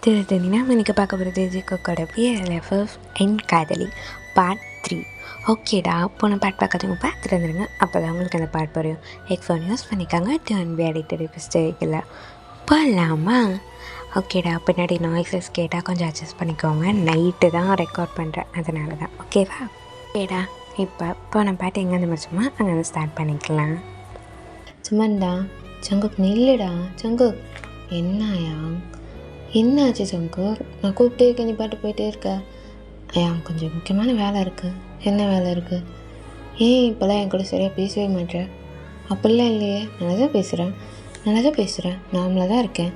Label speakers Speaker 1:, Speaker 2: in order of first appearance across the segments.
Speaker 1: நம்ம இன்றைக்கி பார்க்க போகிறது ஜிக்கோட பிஎல்எஃப்எஃப் என் காதலி பார்ட் 3. ஓகேடா, போன பாட் பார்க்காதவங்க பார்த்துட்டு வந்துடுங்க, அப்போ தான் உங்களுக்கு அந்த பாட் புரியும். ஹெட்ஃபோன் யூஸ் பண்ணிக்காங்க, டர்ன் பி அடிக்டட் மிஸ்டேக்கில் போகலாமா? ஓகேடா, பின்னாடி நாய்ஸஸ் கேட்டால் கொஞ்சம் அட்ஜஸ்ட் பண்ணிக்கோங்க. நைட்டு தான் ரெக்கார்ட் பண்ணுறேன், அதனால தான். ஓகேவா? ஓகேடா, இப்போ போன பாட்டு எங்கேருந்து முடிச்சோமா அங்கேருந்து ஸ்டார்ட் பண்ணிக்கலாம்.
Speaker 2: சும்மாண்டா சங்குக் நில்லுடா. சங்குக் என்னாயா? என்னாச்சு சங்குக்? நான் கூப்பிட்டே இருக்க, நீ பாட்டு போயிட்டே இருக்க. ஐயா கொஞ்சம் முக்கியமான வேலை இருக்குது. என்ன வேலை இருக்குது? ஏன் இப்போல்லாம் என் கூட சரியாக பேசவே மாட்டேன்? அப்படிலாம் இல்லையே, நல்லா தான் பேசுகிறேன், நார்மலாக தான் இருக்கேன்.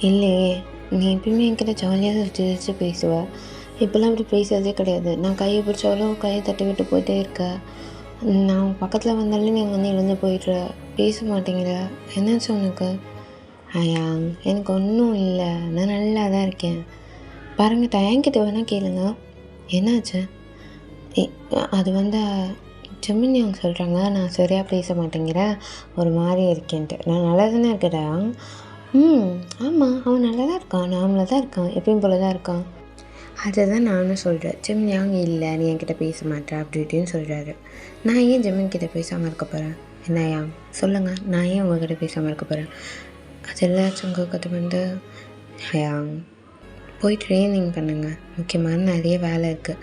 Speaker 2: இல்லையே, நீ எப்பயுமே என்கிட்ட ஜாலியாக வச்சு பேசுவேன். இப்போல்லாம் அப்படி பேசுறதே கிடையாது. நான் கையை பிடிச்சாலும் கையை தட்டி விட்டு போயிட்டே இருக்க. நான் பக்கத்தில் வந்தாலும் நீ வந்து எழுந்து போயிடுற, பேச மாட்டேங்கிற. என்னாச்சு உனக்கு? ஐயா எனக்கு ஒன்றும் இல்லை, நான் நல்லா தான் இருக்கேன். பாருங்கட்டா, என்கிட்ட வேணால் கேளுங்க. என்னாச்சு? அது வந்து ஜெமினி அவங்க சொல்கிறாங்க நான் சரியாக பேச மாட்டேங்கிறேன், ஒரு மாதிரி இருக்கேன்ட்டு. நான் நல்லா தானே இருக்கேடா. ஆமாம், அவன் நல்லா தான் இருக்கான், நார்மலாக தான் இருக்கான், எப்பயும் போல தான் இருக்கான். அதை தான் நானும் சொல்கிறேன். ஜெமினியாங்க இல்லை, நீ என்கிட்ட பேச மாட்டேன் அப்படி இப்படின்னு சொல்கிறாரு. நான் ஏன் ஜெமின் கிட்டே பேசாமல் இருக்க போகிறேன்? என்னையா சொல்லுங்கள், நான் ஏன் உங்ககிட்ட பேசாமல் இருக்க போகிறேன்? அதெல்லாம் உங்களுக்கு வந்து ஐயா போய் ட்ரைனிங் பண்ணுங்கள், முக்கியமான நிறைய வேலை இருக்குது,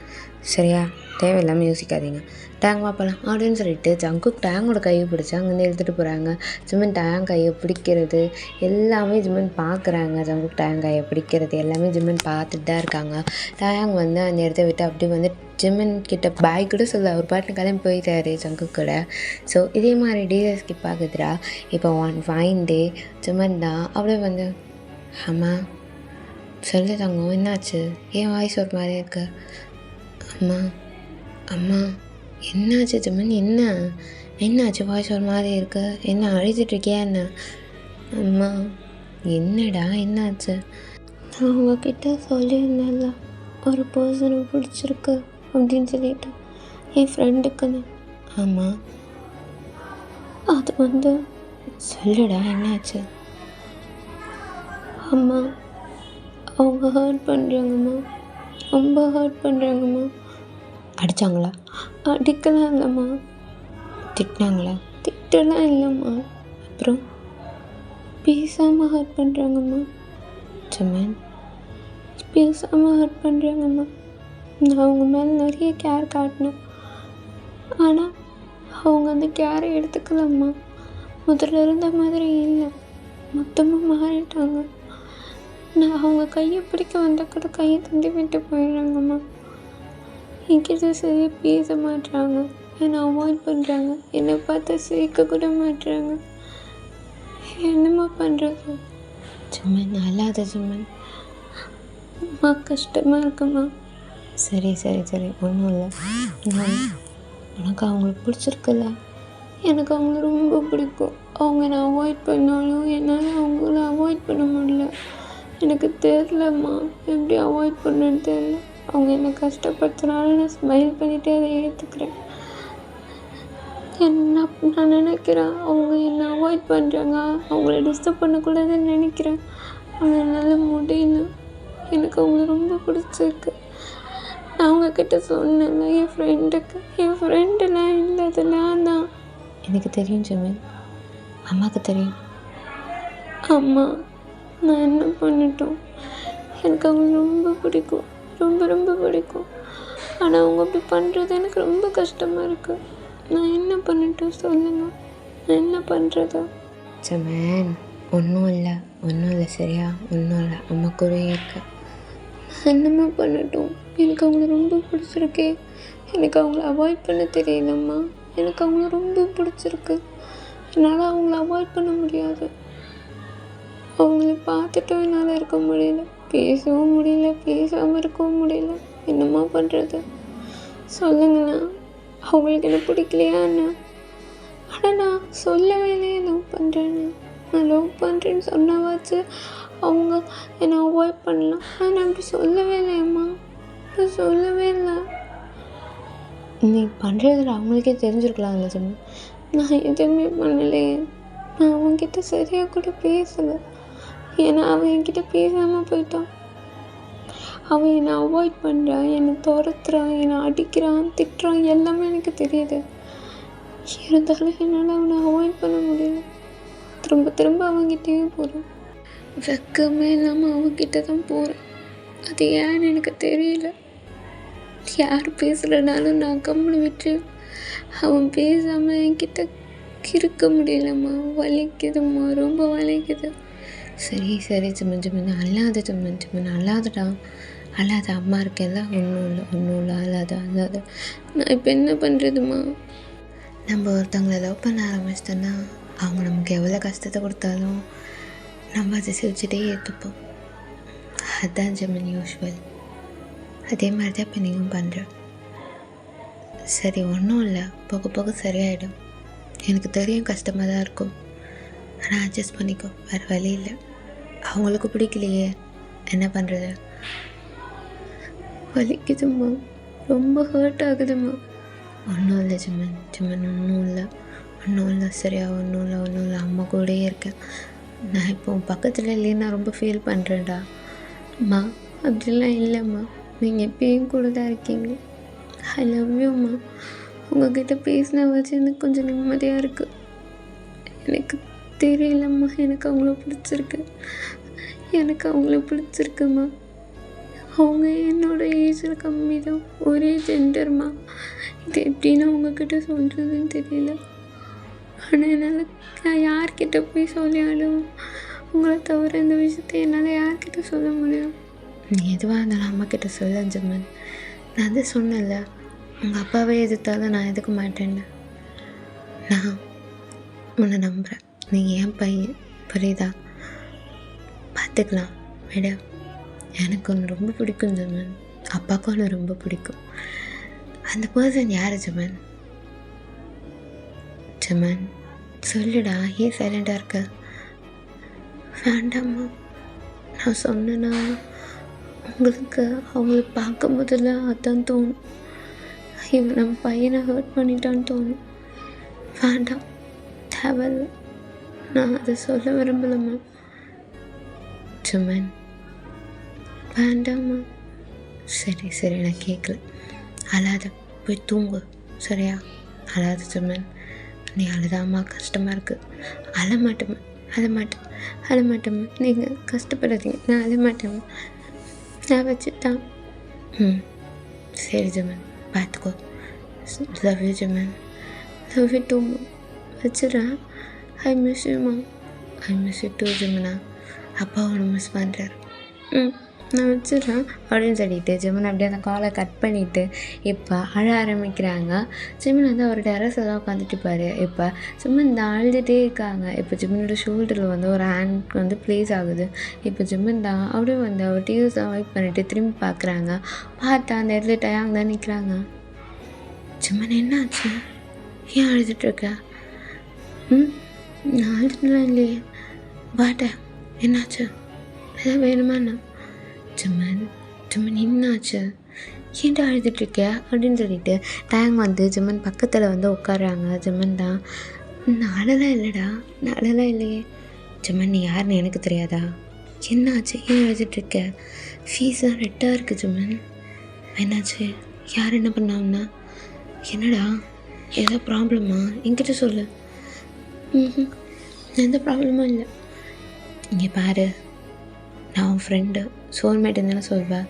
Speaker 2: சரியா? தேவையில்லாமல் யோசிக்காதீங்க. டேங்க் வாப்பலாம் அப்படின்னு சொல்லிட்டு ஜங்குக் டேங்கோட கையை பிடிச்சி அங்கேருந்து எடுத்துகிட்டு போகிறாங்க. ஜிம்மன் டேங் கையை பிடிக்கிறது எல்லாமே ஜிம்மன் பார்க்குறாங்க. ஜங்குக் டேங் கையை பிடிக்கிறது எல்லாமே ஜிம்மன் பார்த்துட்டு தான் இருக்காங்க. டேங் வந்து அந்த இடத்த விட்டு அப்படி வந்து ஜிம்மன் கிட்ட பாய் கூட சொல்ல ஒரு பாட்டு கிளம்பி போயிட்டாரு ஜங்குக் கூட. ஸோ இதே மாதிரி டீசல் ஸ்கிப் ஆகுதுடா. இப்போ ஒன் ஃபைன் டே ஜிம்மன் தான் அப்படியே வந்து அம்மா சொல்லு தங்கம், என்னாச்சு? ஏன் வாய்ஸ் ஒரு மாதிரி இருக்கு? அம்மா என்னாச்சு ஜிம்மன்? என்னாச்சு வாய்ஸ் ஒரு மாதிரி இருக்கு? என்ன அழுதுட்ருக்கியா என்ன? அம்மா என்னடா என்னாச்சு? நான் உங்ககிட்ட சொல்லியிருந்தேன்ல ஒரு பர்சனை பிடிச்சிருக்கு அப்படின்னு சொல்லிட்டு, என் ஃப்ரெண்டுக்குன்னு. ஆமாம், அது வந்து சொல்லுடா என்னாச்சு? அம்மா அவங்க ஹர்ட் பண்ணுறாங்கம்மா, ரொம்ப ஹர்ட் பண்ணுறாங்கம்மா. அடித்தாங்களா? அடிக்கலாம் இல்லைம்மா. திட்டினாங்களா? திட்டலாம் இல்லைம்மா. அப்புறம் பேசாமல் ஹர்ட் பண்ணுறாங்கம்மா. ஜிம்மன் பேசாமல் ஹர்ட் பண்ணுறாங்கம்மா. நான் அவங்க மேலே நிறைய கேர் காட்டினேன், ஆனால் அவங்க அந்த கேரை எடுத்துக்கலம்மா. முதல்ல இருந்த மாதிரி இல்லை, மொத்தமாக மாறிட்டாங்க. நான் அவங்க கையை பிடிக்க வந்தால் கூட கையை தண்டி விட்டு போயிடுறாங்கம்மா. என்கிட்ட சரியாக பேச மாட்டுறாங்க, என்னை அவாய்ட் பண்ணுறாங்க, என்னை பார்த்து சிரிக்க கூட மாட்டுறாங்க. என்னம்மா பண்ணுறது? ஜிம்மன் அல்லாத ஜிம்மன், அம்மா கஷ்டமாக இருக்கும்மா. சரி ஒன்றும் இல்லை. உனக்கு அவங்களுக்கு பிடிச்சிருக்குல்ல? எனக்கு அவங்கள ரொம்ப பிடிக்கும். அவங்க நான் அவாய்ட் பண்ணாலும் என்னால் அவங்கள அவாய்ட் பண்ண முடியல. எனக்கு தெரிலம்மா, எப்படி அவாய்ட் பண்ணுன்னு தெரியல. அவங்க என்னை கஷ்டப்படுத்தினாலும் நான் ஸ்மைல் பண்ணிவிட்டு அதை ஏற்றுக்கிறேன். நான் நினைக்கிறேன் அவங்க என்னை அவாய்ட் பண்ணுறாங்க, அவங்கள டிஸ்டர்ப் பண்ணக்கூடாதுன்னு நினைக்கிறேன். ஆனால் என்னால் முடியல. எனக்கு அவங்கள ரொம்ப பிடிச்சிருக்கு. நான் அவங்கக்கிட்ட சொன்னேன்ல, என் ஃப்ரெண்டுலாம் இல்லை, அது நான் தான். எனக்கு தெரியும் ஜிம்மன், அம்மாவுக்கு தெரியும். அம்மா நான் என்ன பண்ணட்டும்? எனக்கு அவங்க ரொம்ப பிடிக்கும், ரொம்ப பிடிக்கும். ஆனால் அவங்க அப்படி பண்ணுறது எனக்கு ரொம்ப கஷ்டமாக இருக்குது. நான் என்ன பண்ணட்டும் சொல்லுங்க, நான் என்ன பண்ணுறது? ஜிம்மன் ஒன்றும் இல்லை சரியா? ஒன்றும் இல்லை, அம்மா கூட இருக்க. நான் என்னம்மா பண்ணட்டும்? எனக்கு அவங்கள ரொம்ப பிடிச்சிருக்கே. எனக்கு அவங்கள அவாய்ட் பண்ண தெரியலம்மா. எனக்கு அவங்கள ரொம்ப பிடிச்சிருக்கு, என்னால் அவங்கள அவாய்ட் பண்ண முடியாது. அவங்கள பார்த்துட்டும் என்னால் இருக்க முடியல, பேசவும் முடியல, பேசாமல் இருக்கவும் முடியல. என்னம்மா பண்ணுறது சொல்லுங்கண்ணா. அவங்களுக்கு என்ன பிடிக்கலையா என்ன? ஆனால் நான் சொல்லவே இல்லையே லவ் பண்ணுறேன்னு. நான் லவ் பண்ணுறேன்னு சொன்னாவாச்சு அவங்க என்னை அவாய்ட் பண்ணலாம். ஆனால் நான் அப்படி சொல்லவே இல்லையம்மா, நான் சொல்லவே இல்லை. நீ பண்ணுறதில் அவங்களுக்கே தெரிஞ்சிருக்கலாம்ல ஜிம்மன். நான் எதுவுமே பண்ணலையே. நான் அவங்ககிட்ட சரியாக கூட பேசலை, ஏன்னா அவன் என்கிட்ட பேசாமல் போயிட்டான். அவன் என்னை அவாய்ட் பண்ணுறான், என்னை துரத்துறான், என்னை அடிக்கிறான், திட்டுறான், எல்லாமே எனக்கு தெரியுது. இருந்தாலும் என்னால் அவனை அவாய்ட் பண்ண முடியல. திரும்ப திரும்ப அவன்கிட்டயே போகிறேன். வெக்கமே இல்லாமல் அவன்கிட்ட தான் போகிறேன். அது ஏன்னு எனக்கு தெரியல. யார் பேசுகிறனாலும் நான் கம்முன்னு விட்டு அவன் பேசாமல் என்கிட்ட இருக்க முடியலம்மா. வலிக்குதும்மா, ரொம்ப வலிக்குது. சரி சரி சிம்மன் அல்லாத சிம்மன் அல்லாதடா, அல்லாத. அம்மா இருக்கேல்ல, ஒன்றும் இல்லை அல்லாத. நான் இப்போ என்ன பண்ணுறதும்மா? நம்ம ஒருத்தவங்களை லவ் பண்ண ஆரம்பிச்சிட்டோன்னா அவங்க நமக்கு எவ்வளோ கஷ்டத்தை கொடுத்தாலும் நம்ம அதை சிரிச்சுட்டே ஏற்றுப்போம். அதுதான் ஜெமின் யூஸ்வல். அதே மாதிரி தான் இப்போ நீயும் பண்ணுற. சரி, ஒன்றும் இல்லை, போக போக சரியாயிடும். எனக்கு தெரியும் கஷ்டமாக தான் இருக்கும், ஆனால் அட்ஜஸ்ட் பண்ணிக்கோ, வேறு வழி இல்லை. அவங்களுக்கு பிடிக்கலையே, என்ன பண்ணுறது? வலிக்குதும்மா, ரொம்ப ஹர்ட் ஆகுதும்மா. ஒன்றும் இல்லை ஜெமின், ஒன்றும் இல்லை சரியா, ஒன்றும் இல்லை. அம்மா கூடயே இருக்கேன். நான் இப்போ பக்கத்தில் இல்லைன்னா ரொம்ப ஃபீல் பண்ணுறேன்டா. அம்மா அப்படிலாம் இல்லைம்மா, நீங்கள் எப்பயும் கூட தான் இருக்கீங்க. ஐ லவ் யூம்மா. உங்ககிட்ட பேசின வச்சு எனக்கு கொஞ்சம் நிம்மதியாக இருக்குது. எனக்கு தெரியலம்மா, எனக்கு அவங்கள பிடிச்சிருக்குமா. அவங்க என்னோட ஏஜில் கம்மி தான், ஒரே ஜெண்டர்மா. இது எப்படின்னு உங்ககிட்ட சொல்கிறதுன்னு தெரியல. ஆனால் என்னால் நான் யார்கிட்ட போய் சொல்லியாலும் உங்களை தவிர இந்த விஷயத்தை என்னால் யார்கிட்ட சொல்ல முடியும்? நீ எதுவாக இருந்தாலும் அம்மாக்கிட்ட சொல்ல ஜெமின். நான் அதை சொன்னேன்ல, உங்கள் அப்பாவே எதிர்த்தாலும் நான் எதுக்க மாட்டேன்னு. நான் உன்னை நம்புகிறேன். நீ என் பையன், புரியுதா? பார்த்துக்கலாம் விட. எனக்கு ஒன்று ரொம்ப பிடிக்கும் ஜெமின், அப்பாவுக்கும் ஒன்று ரொம்ப பிடிக்கும். அந்த பர்சன் யார் ஜெமின்? சொல்லுடா, ஏன் சைலண்டாக இருக்க? வேண்டாம்மா, நான் சொன்னேன்னா உங்களுக்கு அவங்கள பார்க்கும் போதெல்லாம் அதான் தோணும், இவன் நம்ம பையனை ஹர்ட் பண்ணிட்டான்னு தோணும். வேண்டாம், தேவையில்லை, நான் அதை சொல்ல விரும்பலம்மா. ஜெமின் வேண்டாம்மா. சரி நான் கேட்கல. அழாத, போய் தூங்கு சரியா? அழாத ஜெமின். நீ அழுதாம்மா, கஷ்டமாக இருக்குது. அழமாட்டேம்மா. நீங்கள் கஷ்டப்படாதீங்க, நான் அழமாட்டேம்மா. நான் வச்சுட்டான். சரி ஜெமின், பார்த்துக்கோ. Love you Jemin. Love you டூம்மா. வச்சுடுறேன். ஐ மிஸ் யூம்மா. ஐ மிஸ் யூ டூ ஜெமினா. அப்பா ஒன்று மிஸ் பண்ணுறாரு. நான் வச்சிடுறேன் அப்படின்னு சொல்லிட்டு ஜெமின் அப்படியே அந்த காலை கட் பண்ணிவிட்டு இப்போ அழ ஆரம்பிக்கிறாங்க. ஜெமின் வந்து அவர் டெரஸில் தான் உட்காந்துட்டு இருப்பார். இப்போ ஜெமின் தான் அழுதுகிட்டே இருக்காங்க. இப்போ ஜெமினோட ஷோல்டரில் வந்து ஒரு ஹேண்ட் வந்து ப்ளேஸ் ஆகுது. இப்போ ஜெமின் தான் அப்படியே வந்து அவர் டிவிஸ் தான் வெயிட் பண்ணிவிட்டு திரும்பி பார்க்குறாங்க. பார்த்தா அந்த இடத்துல டயாங் தான் நிற்கிறாங்க. ஜெமின் என்னாச்சு? ஏன் அழுதுட்ருக்க? நான் அழுதுலாம் இல்லையே. பாட்டேன், என்னாச்சு? எதாவது வேணுமாண்ணா? ஜெமின் என்னாச்சு? ஏன்டா அழுதுட்ருக்க அப்படின்னு சொல்லிட்டு டேங் வந்து ஜெமின் பக்கத்தில் வந்து உட்காடுறாங்க. ஜெமின் தான், நான் அழலாம் இல்லையே. ஜெமின், நீ யாருன்னு எனக்கு தெரியாதா? என்னாச்சு? ஏன் அழுதுட்ருக்க? ஃபீஸாக ரெட்டாக இருக்குது ஜெமின். என்னாச்சு? யார் என்ன பண்ணாங்கன்னா? என்னடா, ஏதோ ப்ராப்ளமா? என்கிட்ட சொல்லு. எந்த ப்ராப்ளமும் இல்லை. இங்கே பாரு, நான் உன் ஃப்ரெண்டு, சோல்மேட்டுன்னு தானே சொல்வேன்.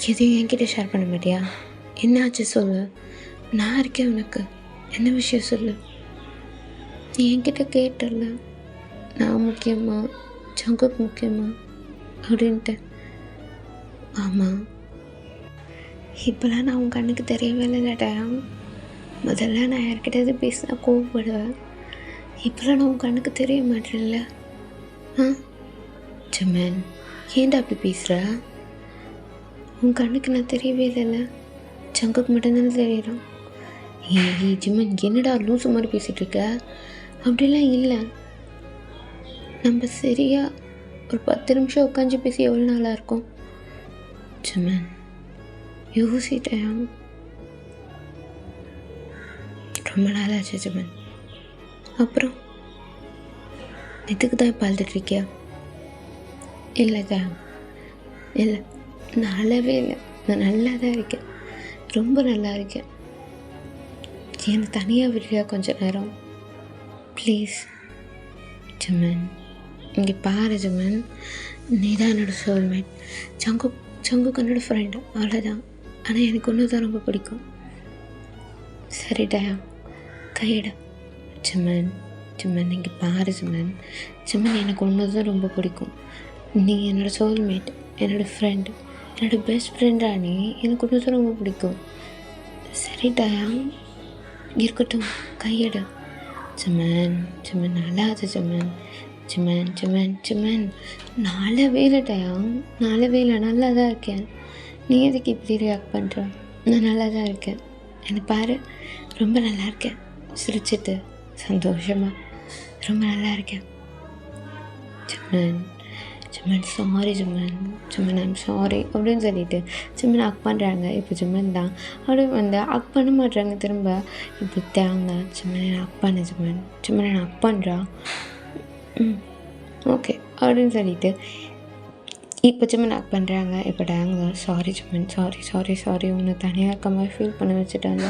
Speaker 2: எதையும் என்கிட்ட ஷேர் பண்ண மாட்டியா? என்னாச்சு சொல்லு, நான் இருக்கேன் உனக்கு. என்ன விஷயம் சொல்லு. நீ என்கிட்ட கேட்டல, நான் முக்கியமா ஜங்குக் முக்கியமா அப்படின்ட்டு. ஆமாம், இப்போலாம் நான் உன் கண்ணுக்கு தெரியவே இல்லைடா. முதல்ல நான் யார்கிட்ட பேசினா கோவப்படுவேன். இப்போலாம் நான் உன் கண்ணுக்கு தெரிய மாட்டேன்ல. ஜெமின், ஏன்டா அப்படி பேசுகிற? உன் கண்ணுக்கு நான் தெரியவே இல்லைல்ல, ஜங்குக்கு மட்டும்தானே தெரியுறோம். ஏய் ஜெமின், என்னடா லூசு மாதிரி பேசிகிட்ருக்க? அப்படிலாம் இல்லை. நம்ம சரியாக ஒரு 10 நிமிஷம் உட்காந்து பேசி எவ்வளோ நாளாக இருக்கும்? ஜெமின், யோசிட்டேன். ரொம்ப நாளாச்சு ஜெமின். அப்புறம் இதுக்கு தான் இப்போ அழுதுட்ருக்கியா? இல்லை, நான் அழவே இல்லை, நான் நல்லா தான் இருக்கேன், ரொம்ப நல்லா இருக்கேன். என்னை தனியாக விடுறியா கொஞ்ச நேரம் ப்ளீஸ்? ஜமன், இங்கே பாரு ஜமன், நீ தான் என்னோடய சோல்மேட். சங்குக்கு என்னோடய ஃப்ரெண்டு, அவ்வளோதான். ஆனால் எனக்கு ஒன்று தான் ரொம்ப பிடிக்கும். சரிடா, கையிட. ஜமன் ஜமன், இங்கே பாரு ஜமன். ஜமன், எனக்கு ஒன்று தான் ரொம்ப பிடிக்கும். நீ என்னோடய சோல்மேட், என்னோடய ஃப்ரெண்டு, என்னோடய பெஸ்ட் ஃப்ரெண்டா நீ. எனக்கு ஒன்று தான் ரொம்ப பிடிக்கும். சரிடா, இருக்கட்டும், கையிட. ஜமன் ஜமன், அழாத ஜமன். ஜமன் ஜமன் ஜமன், நாளை வேலைட்டாயா, நாளை வேலை, நல்லா தான் இருக்கேன். நீ எதுக்கு இப்படி ரியாக்ட் பண்ணுற? நான் நல்லா தான் இருக்கேன். எனக்கு பாரு, ரொம்ப நல்லா இருக்கேன். சிரிச்சிட்டு சந்தோஷமாக ரொம்ப நல்லா இருக்கேன். ஜமன் ஜமன், சாரி ஜமன். ஜமன், ஐம் சாரி அப்படின்னு சொல்லிட்டு ஜமன் அக் பண்ணுறாங்க. இப்போ ஜமன் தான் அப்படியே வந்து அக் பண்ண மாட்டுறாங்க திரும்ப. இப்போ தேங்க ஜமன் அக் பண்ண. ஜமன் ஜமன் நான் அக் பண்ணுறா. ஓகே அப்படின்னு சொல்லிட்டு இப்போ ஜமன் அக் பண்ணுறாங்க. இப்போ டேங்க சாரி ஜமன், சாரி சாரி சாரி, ஒன்று தனியாக இருக்க மாதிரி ஃபீல் பண்ண வச்சுட்டாங்க.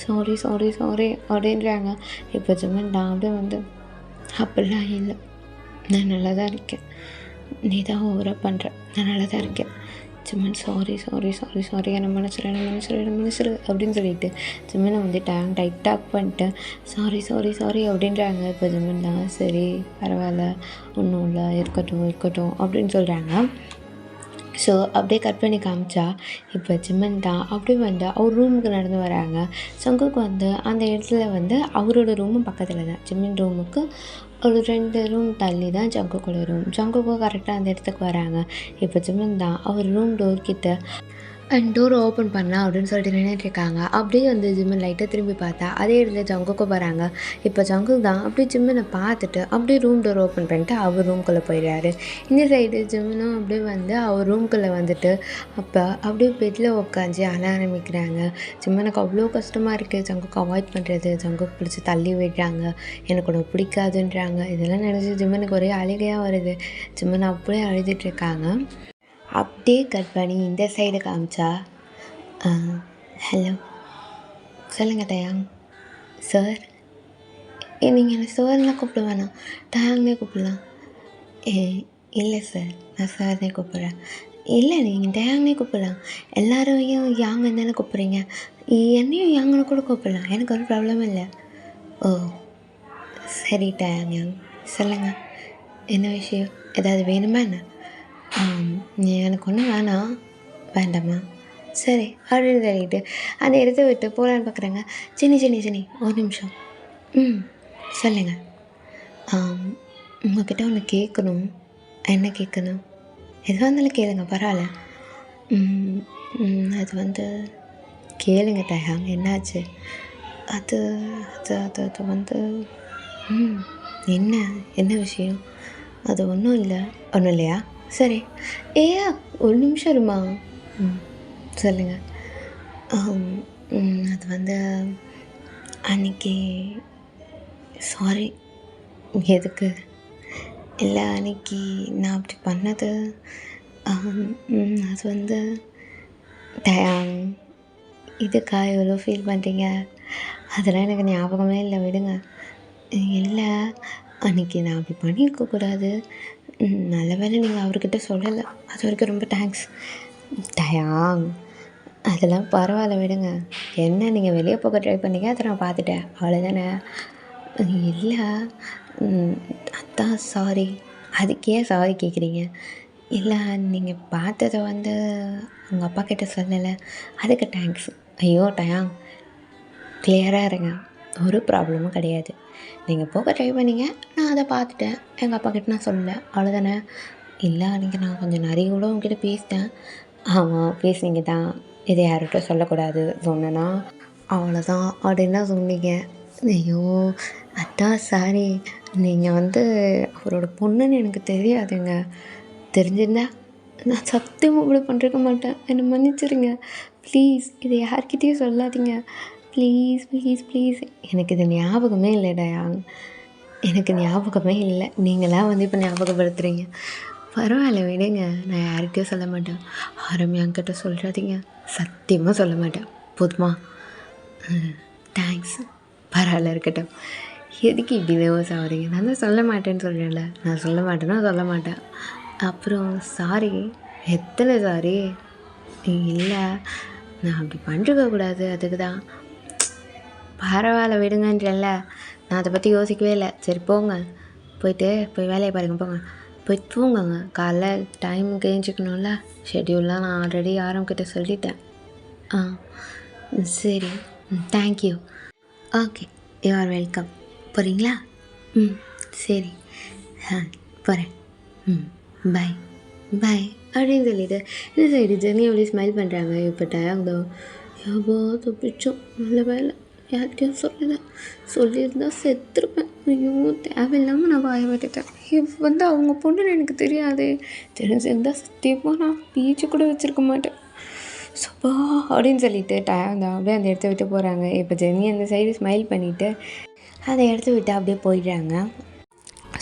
Speaker 2: சாரி சாரி சாரி அப்படின்றாங்க. இப்போ ஜமன் நான் அப்படியே வந்து அப்படிலாம் இல்லை, நான் நல்லா தான் இருக்கேன், நீ தான் ஓவராக பண்ணுற, நான் நல்லா தான் இருக்கேன். ஜமன் சாரி சாரி சாரி சாரி, என்னை மன்னிச்சிரு அப்படின்னு சொல்லிட்டு ஜமனை வந்து டைட்டாக பண்ணிட்டு சாரி சாரி சாரி அப்படின்றாங்க. இப்போ ஜமன் தான் சரி பரவாயில்ல, ஒன்றும் இல்லை, இருக்கட்டும் அப்படின்னு சொல்கிறாங்க. ஸோ அப்படியே கட் பண்ணி காமிச்சா இப்போ ஜிம்மன் தான் அப்படியே வந்து அவர் ரூமுக்கு நடந்து வராங்க. சங்குக்கு வந்து அந்த இடத்துல வந்து அவரோட ரூமும் பக்கத்தில் தான். ஜிம்மன் ரூமுக்கு ஒரு 2 ரூம் தள்ளி தான் ஜங்குக்கோட ரூம். ஜங்குக்கும் கரெக்டாக அந்த இடத்துக்கு வராங்க. இப்போ ஜிம்மன் தான் அவர் ரூம் டோர் கிட்ட டோர் ஓப்பன் பண்ணலாம் அப்படின்னு சொல்லிட்டு நின்றுட்டுருக்காங்க. அப்படியே வந்து ஜிம்மன் லைட்டாக திரும்பி பார்த்தா அதே இடத்துல ஜங்குக்கும் வராங்க. இப்போ ஜங்கு தான் அப்படியே ஜிம்மனை பார்த்துட்டு அப்படியே ரூம் டோர் ஓப்பன் பண்ணிட்டு அவர் ரூம்குள்ளே போயிடுறாரு. இந்த சைடு ஜிம்மனும் அப்படியே வந்து அவர் ரூம்குள்ளே வந்துட்டு அப்போ அப்படியே பெட்டில் உட்காந்து அழ ஆரம்பிக்கிறாங்க. ஜிம்மனுக்கு அவ்வளோ கஷ்டமாக இருக்குது ஜங்குக்கு அவாய்ட் பண்ணுறது. ஜங்குக்கு பிடிச்சி தள்ளி விடுறாங்க, எனக்கு உனக்கு பிடிக்காதுன்றாங்க. இதெல்லாம் நினச்சி ஜிம்மனுக்கு ஒரே அழுகையாக வருது. ஜிம்மன் அப்படியே அழுதுட்டுருக்காங்க. அப்படியே கட் பண்ணி இந்த சைடு காமிச்சா ஹலோ சொல்லுங்கள் டயாங் சார். நீங்கள் என்ன சார்லாம் கூப்பிட வேணாம், டயாங்னே கூப்பிடலாம். இல்லை சார், நான் சார்னே கூப்பிட்றேன். இல்லை, நீங்கள் டயாங்னே கூப்பிடலாம். எல்லாரையும் யாங்கன்னு தானே கூப்பிட்றீங்க, என்னையும் யாங்கன்னு கூட கூப்பிடலாம், எனக்கு ஒரு ப்ராப்ளமும் இல்லை. ஓ சரி டயாங், சொல்லுங்கள் என்ன விஷயம், ஏதாவது வேணுமா என்ன? எனக்கு ஒன்றும் வேண்டாமா? சரி அப்படின்னு சொல்லிட்டு அந்த இடத்த விட்டு போகலான்னு பார்க்குறேங்க. சின்னி ஒரு நிமிஷம். சொல்லுங்கள். உங்கள்கிட்ட ஒன்று கேட்கணும். என்ன கேட்கணும்? எதுவாக இருந்தாலும் கேளுங்க, பரவாயில்ல. அது வந்து கேளுங்க டயாங், என்னாச்சு? அது அது அது அது வந்து என்ன விஷயம்? அது ஒன்றும் இல்லையா? சரி, ஒரு நிமிஷம் இருமா. சொல்லுங்கள். அது வந்து அன்றைக்கி சாரி. எதுக்கு? இல்லை, அன்றைக்கி நான் அப்படி பண்ணது அது வந்து டயாங், இதுக்கா எவ்வளோ ஃபீல் பண்ணுறீங்க? அதெல்லாம் எனக்கு ஞாபகமே இல்லை, விடுங்க. இல்லை, அன்றைக்கி நான் அப்படி பண்ணியிருக்கக்கூடாது. நல்ல வேளை நீங்கள் அவர்கிட்ட சொல்லலை, அது வரைக்கும் ரொம்ப தேங்க்ஸ். டயாங், அதெல்லாம் பரவாயில்ல, விடுங்க. என்ன நீங்கள் வெளியே போக ட்ரை பண்ணீங்க, அதை நான் பார்த்துட்டேன், அவ்வளோதானே. இல்லை, அதான் சாரி. அதுக்கே சாரி கேட்குறீங்க? இல்லை, நீங்கள் பார்த்ததை வந்து உங்கள் அப்பா கிட்ட சொல்லலை, அதுக்கு தேங்க்ஸ். ஐயோ டயாங், கிளியராக இருங்க, ஒரு ப்ராப்ளமும் கிடையாது. நீங்கள் போக ட்ரை பண்ணீங்க, நான் அதை பார்த்துட்டேன், எங்கள் அப்பா கிட்ட நான் சொல்லலை, அவ்வளோதானே. இல்லை, அன்றைக்கி நான் கொஞ்சம் நிறைய கூட உங்ககிட்ட பேசிட்டேன். ஆமாம், பேசுனீங்க தான். இதை யார்கிட்ட சொல்லக்கூடாது சொன்னேன்னா அவ்வளோதான் அப்படின்னு தான் சொன்னீங்க. ஐயோ அதான் சாரி. நீங்கள் வந்து அவரோட பொண்ணுன்னு எனக்கு தெரியாதுங்க. தெரிஞ்சிருந்தா நான் சத்தியமாக இப்படி பண்ணிருக்க மாட்டேன். என்னை மன்னிச்சிருங்க ப்ளீஸ். இதை யார்கிட்டையும் சொல்லாதீங்க ப்ளீஸ். எனக்கு இது ஞாபகமே இல்லை டயாங், எனக்கு ஞாபகமே இல்லை. நீங்களாம் வந்து இப்போ ஞாபகப்படுத்துகிறீங்க. பரவாயில்ல விடுங்க, நான் யார்கிட்டயும் சொல்ல மாட்டேன். ஆரம்பியாங்கிட்ட சொல்கிறாதீங்க, சத்தியமாக சொல்ல மாட்டேன். போதுமா? தேங்க்ஸ். பரவாயில்ல இருக்கட்டும். எதுக்கு இப்படி நர்வஸ் ஆகுறீங்க? நான் தான் சொல்ல மாட்டேன்னு சொல்கிறேன்ல. நான் சொல்ல மாட்டேன்னா சொல்ல மாட்டேன். அப்புறம் சாரி. எத்தனை சாரி? இல்லை, நான் அப்படி பண்ணிருக்கக்கூடாது, அதுக்கு தான். பரவாயில்ல விடுங்கன்றல. நான் அதை பற்றி யோசிக்கவே இல்லை. சரி போங்க, போய் வேலையை பாருங்க, போங்க போய் தூங்குங்க. காலைல டைமுக்கு எழுந்திரிக்கணும்ல. ஷெட்யூல்லாம் நான் ஆல்ரெடி ஆரம்பிக்கிட்ட சொல்லிட்டேன். ஆ சரி, thank you. Okay, you are welcome. போகிறீங்களா? சரி, போகிறேன். பை பை அப்படின்னு சொல்லிட்டு இந்த சைடு ஜெர்னி அப்படி ஸ்மைல் பண்ணுறாங்க. இப்போ டயர்தோ யோபோ தப்பிச்சோம். நல்ல வேலை யார்கிட்டையும் சொல்லியிருந்தா செத்துருப்பேன். ஐயோ, தேவையில்லாமல் நான் பயப்பட்டுட்டேன். வந்து அவங்க பொண்ணுன்னு எனக்கு தெரியாது. தெரிஞ்சிருந்தால் சத்தியமாக நான் பீச்சு கூட வச்சுருக்க மாட்டேன். சப்பா அப்படின்னு சொல்லிட்டு டயர்தா அப்படியே அந்த இடத்த விட்டு போகிறாங்க. இப்போ ஜெர்னி அந்த சைடு ஸ்மைல் பண்ணிவிட்டு அந்த இடத்த விட்டு அப்படியே போயிடுறாங்க.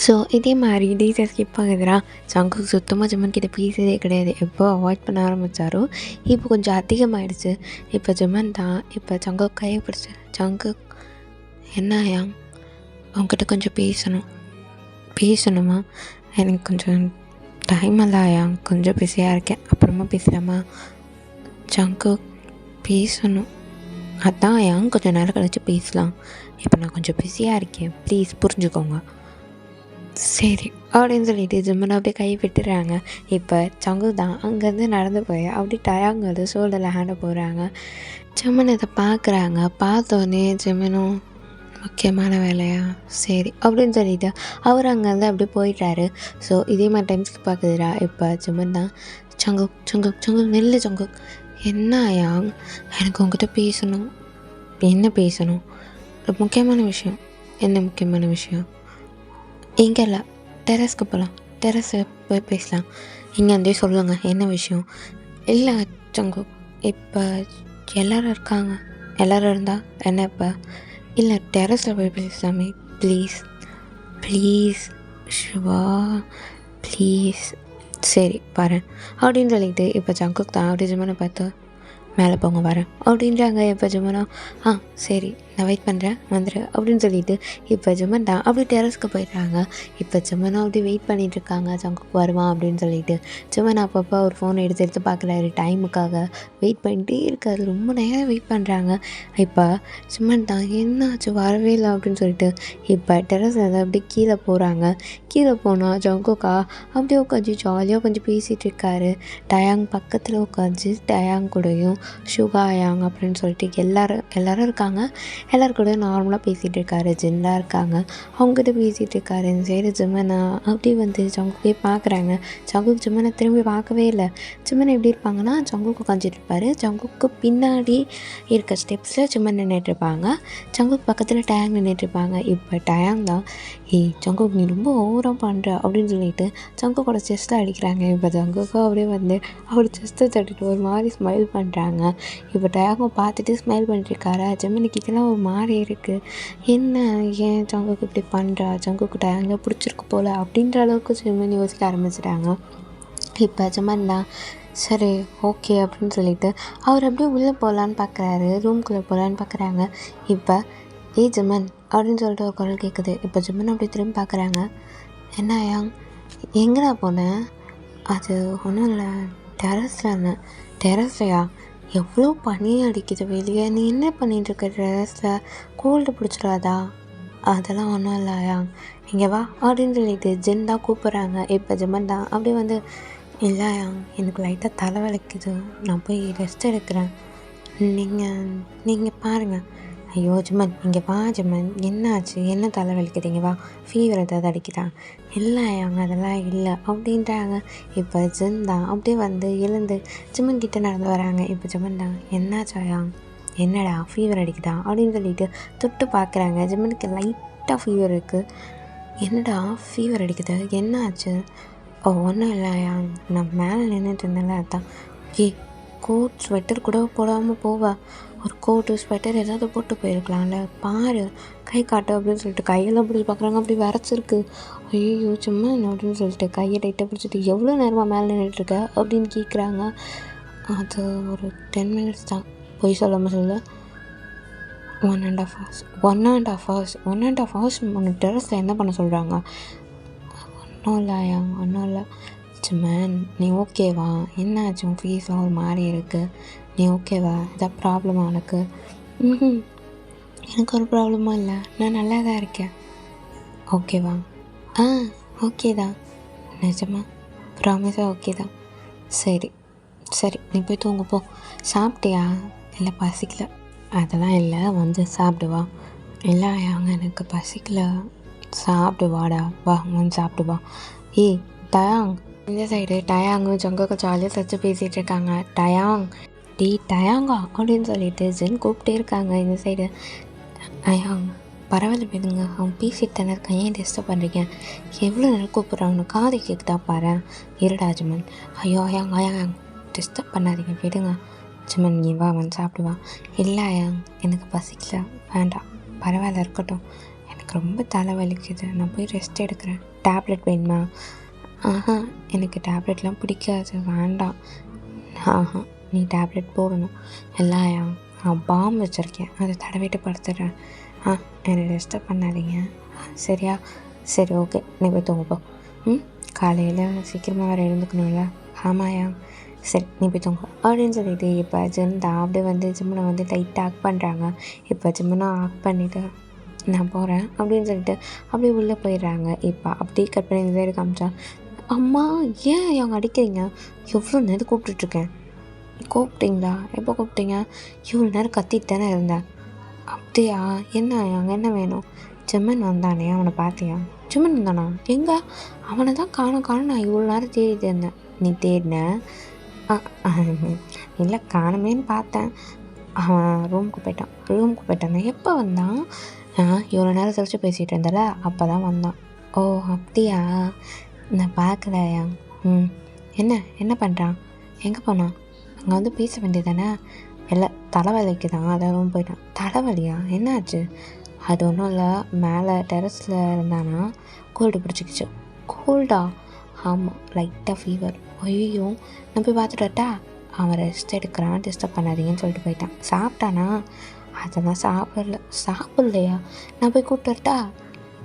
Speaker 2: ஸோ இதே மாதிரி டீச்சர் ஸ்கிப் ஆகுதுரா. ஜங்குக் சுத்தமாக ஜிம்மன் கிட்ட பேசுறதே கிடையாது. எப்போ அவாய்ட் பண்ண ஆரம்பித்தாரோ இப்போ கொஞ்சம் அதிகமாகிடுச்சு. இப்போ ஜிம்மன் தான் இப்போ ஜங்குக் கையை பிடிச்சி, ஜங்குக் என்னையா உங்ககிட்ட கொஞ்சம் பேசணுமா? எனக்கு கொஞ்சம் டைம் இல்லையா, கொஞ்சம் பிஸியாக இருக்கேன், அப்புறமா பேசலாமா? ஜங்குக் பேசணும். அதான் ஏன் கொஞ்சம் நேரம் கழிச்சு பேசலாம். இப்போ நான் கொஞ்சம் பிஸியாக இருக்கேன், ப்ளீஸ் புரிஞ்சுக்கோங்க. சரி அப்படின்னு சொல்லிட்டு ஜிம்மனை அப்படியே கை விட்டுறாங்க. இப்போ சங்கு தான் அங்கேருந்து நடந்து போய் அப்படி டயாங்கிறது ஷோல்டரில் ஹேண்டை போடுறாங்க. ஜிம்மன் இதை பார்க்குறாங்க. பார்த்தோன்னே ஜிம்மனும் முக்கியமான வேலையா சரி அப்படின்னு சொல்லிட்டு அவர் அங்கேருந்து அப்படி போயிட்டாரு. ஸோ இதே மாதிரி டைம்ஸ்க்கு பார்க்குதுரா. இப்போ ஜிம்மன் தான் சங்கு நெல்லு சங்கு என்னையா, எனக்கு உங்ககிட்ட பேசணும். என்ன பேசணும்? முக்கியமான விஷயம். என்ன முக்கியமான விஷயம்? இங்கே இல்லை, டெரஸ்க்கு போகலாம். டெரஸில் போய் பேசலாம். இங்கே வந்து சொல்லுங்கள் என்ன விஷயம்? இல்லை சங்கு, இப்போ எல்லோரும் இருக்காங்க. எல்லோரும் இருந்தால் என்ன இப்போ? இல்லை, டெரஸில் போய் பேசலாமே. Please Shiva, please. சரி வரேன் அப்படின்னு சொல்லிட்டு இப்போ ஜங்குக் தான் அப்படி ஜிம்மனை பார்த்து மேலே போங்க வரேன் அப்படின்றாங்க. இப்போ ஜிம்மனா சரி நான் வெயிட் பண்ணுறேன் வந்துடு அப்படின்னு சொல்லிட்டு இப்போ ஜிம்மன் தான் அப்படி டெரஸ்க்கு போயிடுறாங்க. இப்போ ஜிம்மனா அப்படி வெயிட் பண்ணிகிட்ருக்காங்க ஜங்குக் வருவான் அப்படின்னு சொல்லிட்டு. ஜிம்மன் அப்பப்போ ஒரு ஃபோன் எடுத்து பார்க்குறாரு. டைமுக்காக வெயிட் பண்ணிகிட்டே இருக்காரு. ரொம்ப நேரம் வெயிட் பண்ணுறாங்க. இப்போ ஜிம்மன் தான் என்னாச்சு வரவே இல்லை அப்படின்னு சொல்லிட்டு இப்போ டெரஸில் அப்படி கீழே போகிறாங்க. கீழே போனால் ஜங்குக்கா அப்படியே உட்காந்து ஜாலியாக கொஞ்சம் பேசிகிட்டு இருக்காரு. டயாங் பக்கத்தில் உட்காந்து டயாங் கூடயும் ஷுகாயாங் அப்படின்னு சொல்லிட்டு எல்லோரும் இருக்காங்க. எல்லோரும் கூட நார்மலாக பேசிகிட்டு இருக்காரு. ஜின்லாம் இருக்காங்க, அவங்ககிட்ட பேசிகிட்டு இருக்காரு. இந்த சைடு ஜிம்மனா அப்படி வந்து ஜங்குக்கே பார்க்குறாங்க. ஜங்குக் ஜிம்மனை திரும்பி பார்க்கவே இல்லை. ஜிம்மன் எப்படி இருப்பாங்கன்னா ஜங்குக் உட்காந்துட்டு இருப்பார். ஜங்குக்கு பின்னாடி இருக்க ஸ்டெப்ஸில் ஜிம்மன் நின்றுட்டுருப்பாங்க. ஜங்குக் பக்கத்தில் டயாங் நின்றுட்டுருப்பாங்க. இப்போ டயாங் தான் ஜங்குக் நீ ரொம்ப ஓவராக பண்ணுற அப்படின்னு சொல்லிட்டு ஜங்குக்கோட செஸ்ட்டில் அடிக்கிறாங்க. இப்போ ஜங்குக்கும் அப்படியே வந்து அவர் செஸ்ட்டை தட்டிட்டு ஒரு மாதிரி ஸ்மைல் பண்ணுறாங்க. இப்போ டயாங்கை பார்த்துட்டு ஸ்மைல் பண்ணிட்டுருக்காரா. ஜிம்மனுக்கு இதெல்லாம் ஒரு மாதிரி இருக்குது. என்ன ஏன் ஜங்குக்கு இப்படி பண்ணுறா, ஜங்குக்கு டயாங்கை பிடிச்சிருக்கு போல் அப்படின்ற அளவுக்கு ஜிம்மன் யோசிக்க ஆரம்பிச்சிட்டாங்க. இப்போ ஜிம்மன் தான் சரி ஓகே அப்படின்னு சொல்லிட்டு அவர் அப்படியே உள்ளே போகலான்னு பார்க்குறாரு. ரூம்குள்ளே போகலான்னு பார்க்குறாங்க. இப்போ ஜிம்மன் அப்படின்னு சொல்லிட்டு ஒரு குரல் கேட்குது. இப்போ ஜிம்மன் அப்படி திரும்பி பார்க்குறாங்க. என்ன யாங் எங்கடா போனேன்? அது ஒன்றும் இல்லை, டெரஸ்லையா? எவ்வளோ பனி அடிக்குது வெளியே, நீ என்ன பண்ணிகிட்ருக்க டெரஸில்? கோல்டு பிடிச்சிடாதா? அதெல்லாம் ஒன்றும் இல்லையா, இங்கே வா அப்படின்னு சொல்லிட்டு ஜின் தான் கூப்பிட்றாங்க. இப்போ ஜிம்மன் தான் அப்படியே வந்து இல்லையா எனக்கு லைட்டாக தலை வலிக்குது, நான் போய் ரெஸ்ட் எடுக்கிறேன், நீங்கள் பாருங்கள். ஐயோ ஜிம்மன் இங்கே வா ஜிம்மன், என்னாச்சு, என்ன தலை வலிக்குதுங்க வா, ஃபீவர் ஏதாவது அடிக்குதா? இல்லையாங்க அதெல்லாம் இல்லை அப்படின்றாங்க. இப்போ ஜின் தான் அப்படியே வந்து எழுந்து ஜிம்மன் கிட்டே நடந்து வராங்க. இப்போ ஜிம்மன் தான் என்னாச்சாயா, என்னடா ஃபீவர் அடிக்குதா அப்படின்னு சொல்லிட்டு தொட்டு பார்க்குறாங்க. ஜிம்மனுக்கு லைட்டாக ஃபீவர் இருக்குது. என்னடா ஃபீவர் அடிக்குது, என்ன ஆச்சு? ஒன்றும் இல்லையா, நான் மேலே நின்றுட்டு இருந்தேன்ல அதான். கோட் ஸ்வெட்டர் கூட போடாமல் போவா,
Speaker 1: ஒரு கோட்டு ஸ்வெட்டர் ஏதாவது போட்டு போயிருக்கலாம்ல. பாரு கை காட்டு அப்படின்னு சொல்லிட்டு கையெல்லாம் பிடிச்சி பார்க்குறாங்க, அப்படி வரைச்சிருக்கு. ஐயோ சும்மா என்ன அப்படின்னு சொல்லிட்டு கையை டைட்டாக பிடிச்சிட்டு எவ்வளோ நேரமாக மேலே நின்றுட்டுருக்க அப்படின்னு கேட்குறாங்க. அது ஒரு 10 மினிட்ஸ் தான், பொய் சொல்லாமல் சொல்ல 1.5 hours. 1.5 hours உனக்கு டெரஸில் என்ன பண்ண சொல்கிறாங்க? ஒன்றும் இல்லையா, ஒன்றும் இல்லை. சுமன் நீ ஓகேவா? என்னாச்சு உன் ஃபேஸ்லாம் ஒரு மாதிரி இருக்குது, நீ ஓகேவா? ஏதாவது ப்ராப்ளமா உனக்கு? ம் எனக்கு ஒரு ப்ராப்ளமும் இல்லை, நான் நல்லா தான் இருக்கேன். ஓகேவா? ஆ ஓகே தான். நிஜமா? ப்ராமிஸாக ஓகே தான். சரி சரி நீ போய் தூங்க போ. சாப்பிட்டியா? இல்லை பசிக்கல. அதெல்லாம் இல்லை, வந்து சாப்பிடுவா. இல்லை அங்க எனக்கு பசிக்கல. சாப்பிடு வாடா, வா வந்து சாப்பிடு வா. ஏய் டயாங், இந்த சைடு டயாங்கும் ஜங்குக்கு ஜாலியாக சச்சு பேசிகிட்டு இருக்காங்க. டயாங் டீ டயாங்கா அப்படின்னு சொல்லிட்டு ஜென் கூப்பிட்டே இருக்காங்க இந்த சைடு. அயாங் பரவாயில்ல போயிடுங்க, அவன் பேசிட்டு தானே இருக்கான், ஏன் டிஸ்டர்ப் பண்ணுறீங்க? எவ்வளோ நேரம் கூப்பிட்றாங்கன்னு காதை கேட்குதா பாரு. இருடா ஜுமன். ஐயோ அயாங் அயாங் டிஸ்டர்ப் பண்ணாதீங்க விடுங்க. ஜுமன் நீ வா வந்து சாப்பிடுவா. இல்லை அயாங் எனக்கு பசிக்கல, வேண்டாம் பரவாயில்ல இருக்கட்டும், எனக்கு ரொம்ப தலை வலிக்குது, நான் போய் ரெஸ்ட் எடுக்கிறேன். டேப்லெட் வேணுமா? ஆஹா எனக்கு டேப்லெட்லாம் பிடிக்காது, வேண்டாம். ஆஹா நீ டேப்லெட் போடணும். இல்லையா நான் பாம் வச்சுருக்கேன், அதை தடவிட்டு படுத்துடுறேன். என்னை டிஸ்டர்ப் பண்ணாதீங்க சரியா? சரி ஓகே நீ போய் தூங்கப்போ. காலையில் சீக்கிரமாக வேறு எழுந்துக்கணும்ல. ஆமாயா சரி நீ போய் தூங்க அப்படின்னு சொல்லிட்டு இப்போ ஜிம்தா அப்படியே வந்து ஜிம்மனை வந்து லைட்டாக ஆக் பண்ணுறாங்க. இப்போ ஜிம்மனை ஆக் பண்ணிவிட்டு நான் போகிறேன் அப்படின்னு சொல்லிட்டு அப்படியே உள்ளே போயிடுறாங்க. இப்போ அப்படியே கட் பண்ணி இந்த சைடு காமிச்சா, அம்மா ஏன் அவங்க அடிக்கிறீங்க? எவ்வளோ நேரம் கூப்பிட்டுட்ருக்கேன். கூப்பிட்டீங்களா? எப்போ கூப்பிட்டீங்க? இவ்வளோ நேரம் கத்திட்டு தானே இருந்தேன். அப்படியா? என்ன அங்கே என்ன வேணும்? ஜிம்மன் வந்தானே, அவனை பார்த்தியா? ஜிம்மன் வந்தானா? எங்கே? அவனை தான் காணும் நான் இவ்வளோ நேரம் தேடிட்டு இருந்தேன். நீ தேடின? இல்லை காணுமேன்னு பார்த்தேன். அவன் ரூமுக்கு போயிட்டான். எப்போ வந்தான்? இவ்வளோ நேரம் கழிச்சு பேசிகிட்டு இருந்தால அப்போ தான் வந்தான். ஓ அப்படியா? நான் பார்க்கலையா? என்ன பண்ணுறான்? எங்கே போனான்? அங்கே வந்து பேச வேண்டியது தானே? இல்லை தலைவலிக்கு தான், அதான் ரூம் போயிட்டான். தலைவலியா? என்னாச்சு? அது ஒன்றும் இல்லை, மேலே டெரஸில் இருந்தானா கோல்டு பிடிச்சிக்கிச்சு. கோல்டா? ஆமாம் லைட்டாக ஃபீவர். ஐயோ நான் போய் பார்த்துட்டா. அவன் ரெஸ்ட் எடுக்கிறான், டிஸ்டர்ப் பண்ணாதீங்கன்னு சொல்லிட்டு போயிட்டான். சாப்பிட்டானா? அதெல்லாம் சாப்பிட்லையா? நான் போய் கூப்பிட்டுட்டா?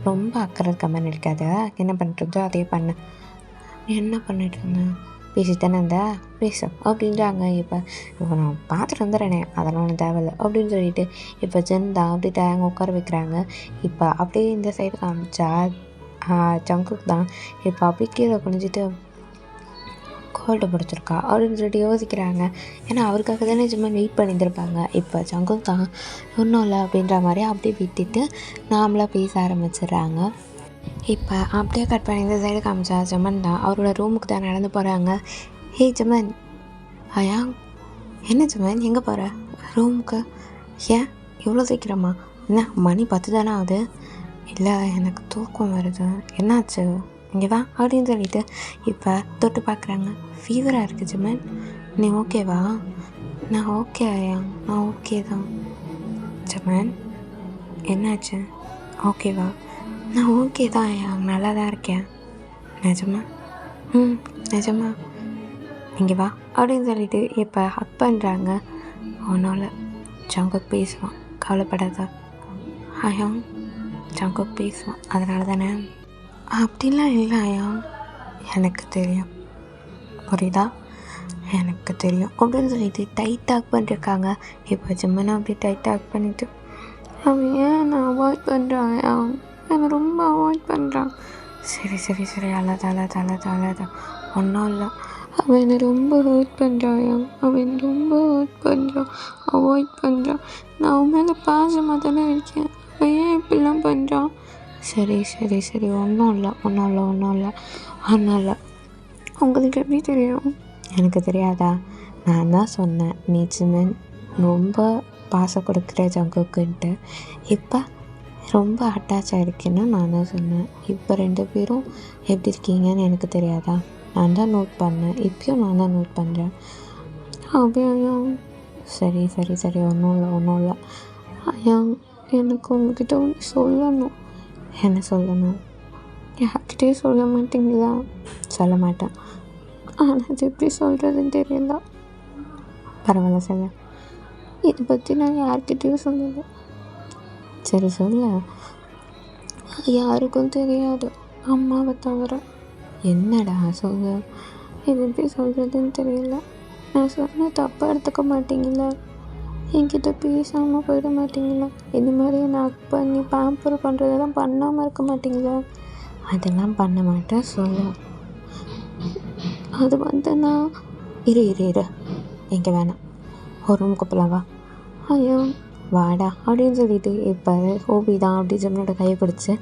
Speaker 1: ரொம்ப அக்கறை இருக்க மாதிரி இருக்காத, என்ன பண்ணுறதோ அதே பண்ணு. என்ன பண்ணிட்டு இருந்தேன்? பேசிட்டு தானே இருந்தா, பேச அப்படின்றாங்க. இப்போ நான் பார்த்துட்டு வந்துடுறேனே, அதெல்லாம் ஒன்றும் தேவையில்லை அப்படின்னு சொல்லிட்டு இப்போ ஜென்தா அப்படி டேங்க உட்கார வைக்கிறாங்க. இப்போ அப்படியே இந்த சைடு காமிச்சா ஜங்குக்கு தான் இப்போ அப்படியே கீழே குனிஞ்சிட்டு கோல்டு பிடிச்சிருக்கா அப்படின்னு சொல்லிட்டு யோசிக்கிறாங்க. ஏன்னா அவருக்காக தானே சும்மா வெயிட் பண்ணியிருந்திருப்பாங்க. இப்போ ஜங்குக்கு தான் ஒன்றும் இல்லை அப்படின்ற மாதிரி அப்படியே விட்டுட்டு நாமளாக பேச ஆரம்பிச்சிடுறாங்க. இப்போ அப்படியே கட் பண்ணி இந்த சைடு காமிச்சா ஜமன் தான் அவரோட ரூமுக்கு தான் நடந்து போகிறாங்க. ஹே ஜமன். ஐயா என்ன ஜமன் எங்கே போகிற? ரூமுக்கு? ஏன் இவ்வளோ சீக்கிரமா? என்ன மணி 10 தானே ஆகுது? இல்லை எனக்கு தூக்கம் வருது. என்னாச்சு? இங்கே வா அப்படின்னு சொல்லிட்டு இப்போ தொட்டு பார்க்குறாங்க. ஃபீவராக இருக்குது ஜமன், நீ ஓகேவா? நான் ஓகே ஐயா, நான் ஓகே தான். ஜமன் என்னாச்சு? ஓகேவா? நான் ஓகே தான் ஐயா, நல்லா தான் இருக்கேன். நிஜமா? நிஜமா. இங்கே வா அப்படின்னு சொல்லிட்டு இப்போ ஹக் பண்ணுறாங்க. ஒன்றும் இல்லை, ஜங்குக் பேசுவான், கவலைப்படாத. ஐயா ஜங்குக் பேசுவான், அதனால தானே. அப்படிலாம் இல்லை ஐயா, எனக்கு தெரியும், புரியுதா? எனக்கு தெரியும் அப்படின்னு சொல்லிட்டு டைட் ஹக் பண்ணிருக்காங்க. இப்போ ஜிம்மனை அப்படி டைட் ஹக் பண்ணிவிட்டு அவன் ஏன் நான் அவாய்ட் பண்ணுறான், என்னை ரொம்ப அவாய்ட் பண்ணுறான். சரி அல்லாத ஒன்றும் இல்லை, அவன் என்னை ரொம்ப ஹர்ட் பண்ணுறான், அவாய்ட் பண்ணுறான். நான் அவன் மேலே பாசமாக தானே இருக்கேன், அவன் ஏன் இப்படிலாம் பண்ணுறான்? சரி ஒன்றும் இல்லை. உங்களுக்கு எப்படி தெரியும்? எனக்கு தெரியாதா? நான் தான் சொன்னேன் நீ ஜிம்மன் ரொம்ப பாசம் கொடுக்குற ஜங்குக்குன்ட்டு. இப்போ ரொம்ப அட்டாச் ஆகிருக்கேன்னு நான் தான் சொன்னேன். இப்போ 2 பேரும் எப்படி இருக்கீங்கன்னு எனக்கு தெரியாதா? நான் தான் நோட் பண்ணேன், இப்பயும் நான் தான் நோட் பண்ணுறேன். அப்படியா?
Speaker 2: சரி சரி சரி, ஒன்றும் இல்லை. ஐயா, எனக்கு உங்ககிட்ட ஒன்று சொல்லணும். என்ன சொல்லணும்? யார்கிட்டயும் சொல்ல மாட்டீங்களா? சொல்ல மாட்டேன். ஆனால் அது எப்படி சொல்கிறதுன்னு தெரியல. பரவாயில்ல சொல்ல. இதை பற்றி நான் யார்கிட்டயும் சொல்லலை. சரி சொல்ல. யாருக்கும் தெரியாது, அம்மாவை தவிர. என்னடா சொல்ல? இது எப்படி சொல்கிறதுன்னு தெரியல. நான் சொன்ன தப்பாக எடுத்துக்க மாட்டீங்களா? என்கிட்ட பேசாமல் போயிட மாட்டீங்களா? இந்த மாதிரி நான் பண்ணி பேம்பர் பண்ணுறதெல்லாம் பண்ணாமல் இருக்க மாட்டீங்களா? அதெல்லாம் பண்ண மாட்டேன் சொல்ல. அது நான் இரு எங்கே வேணாம், ஒரு ரூமுக்கு போகலாம் வா. ஐயோ வாடா அப்படின்னு சொல்லிட்டு இப்போ ஹோபி தான் அப்படி ஜிம்மனோட கையை பிடிச்சி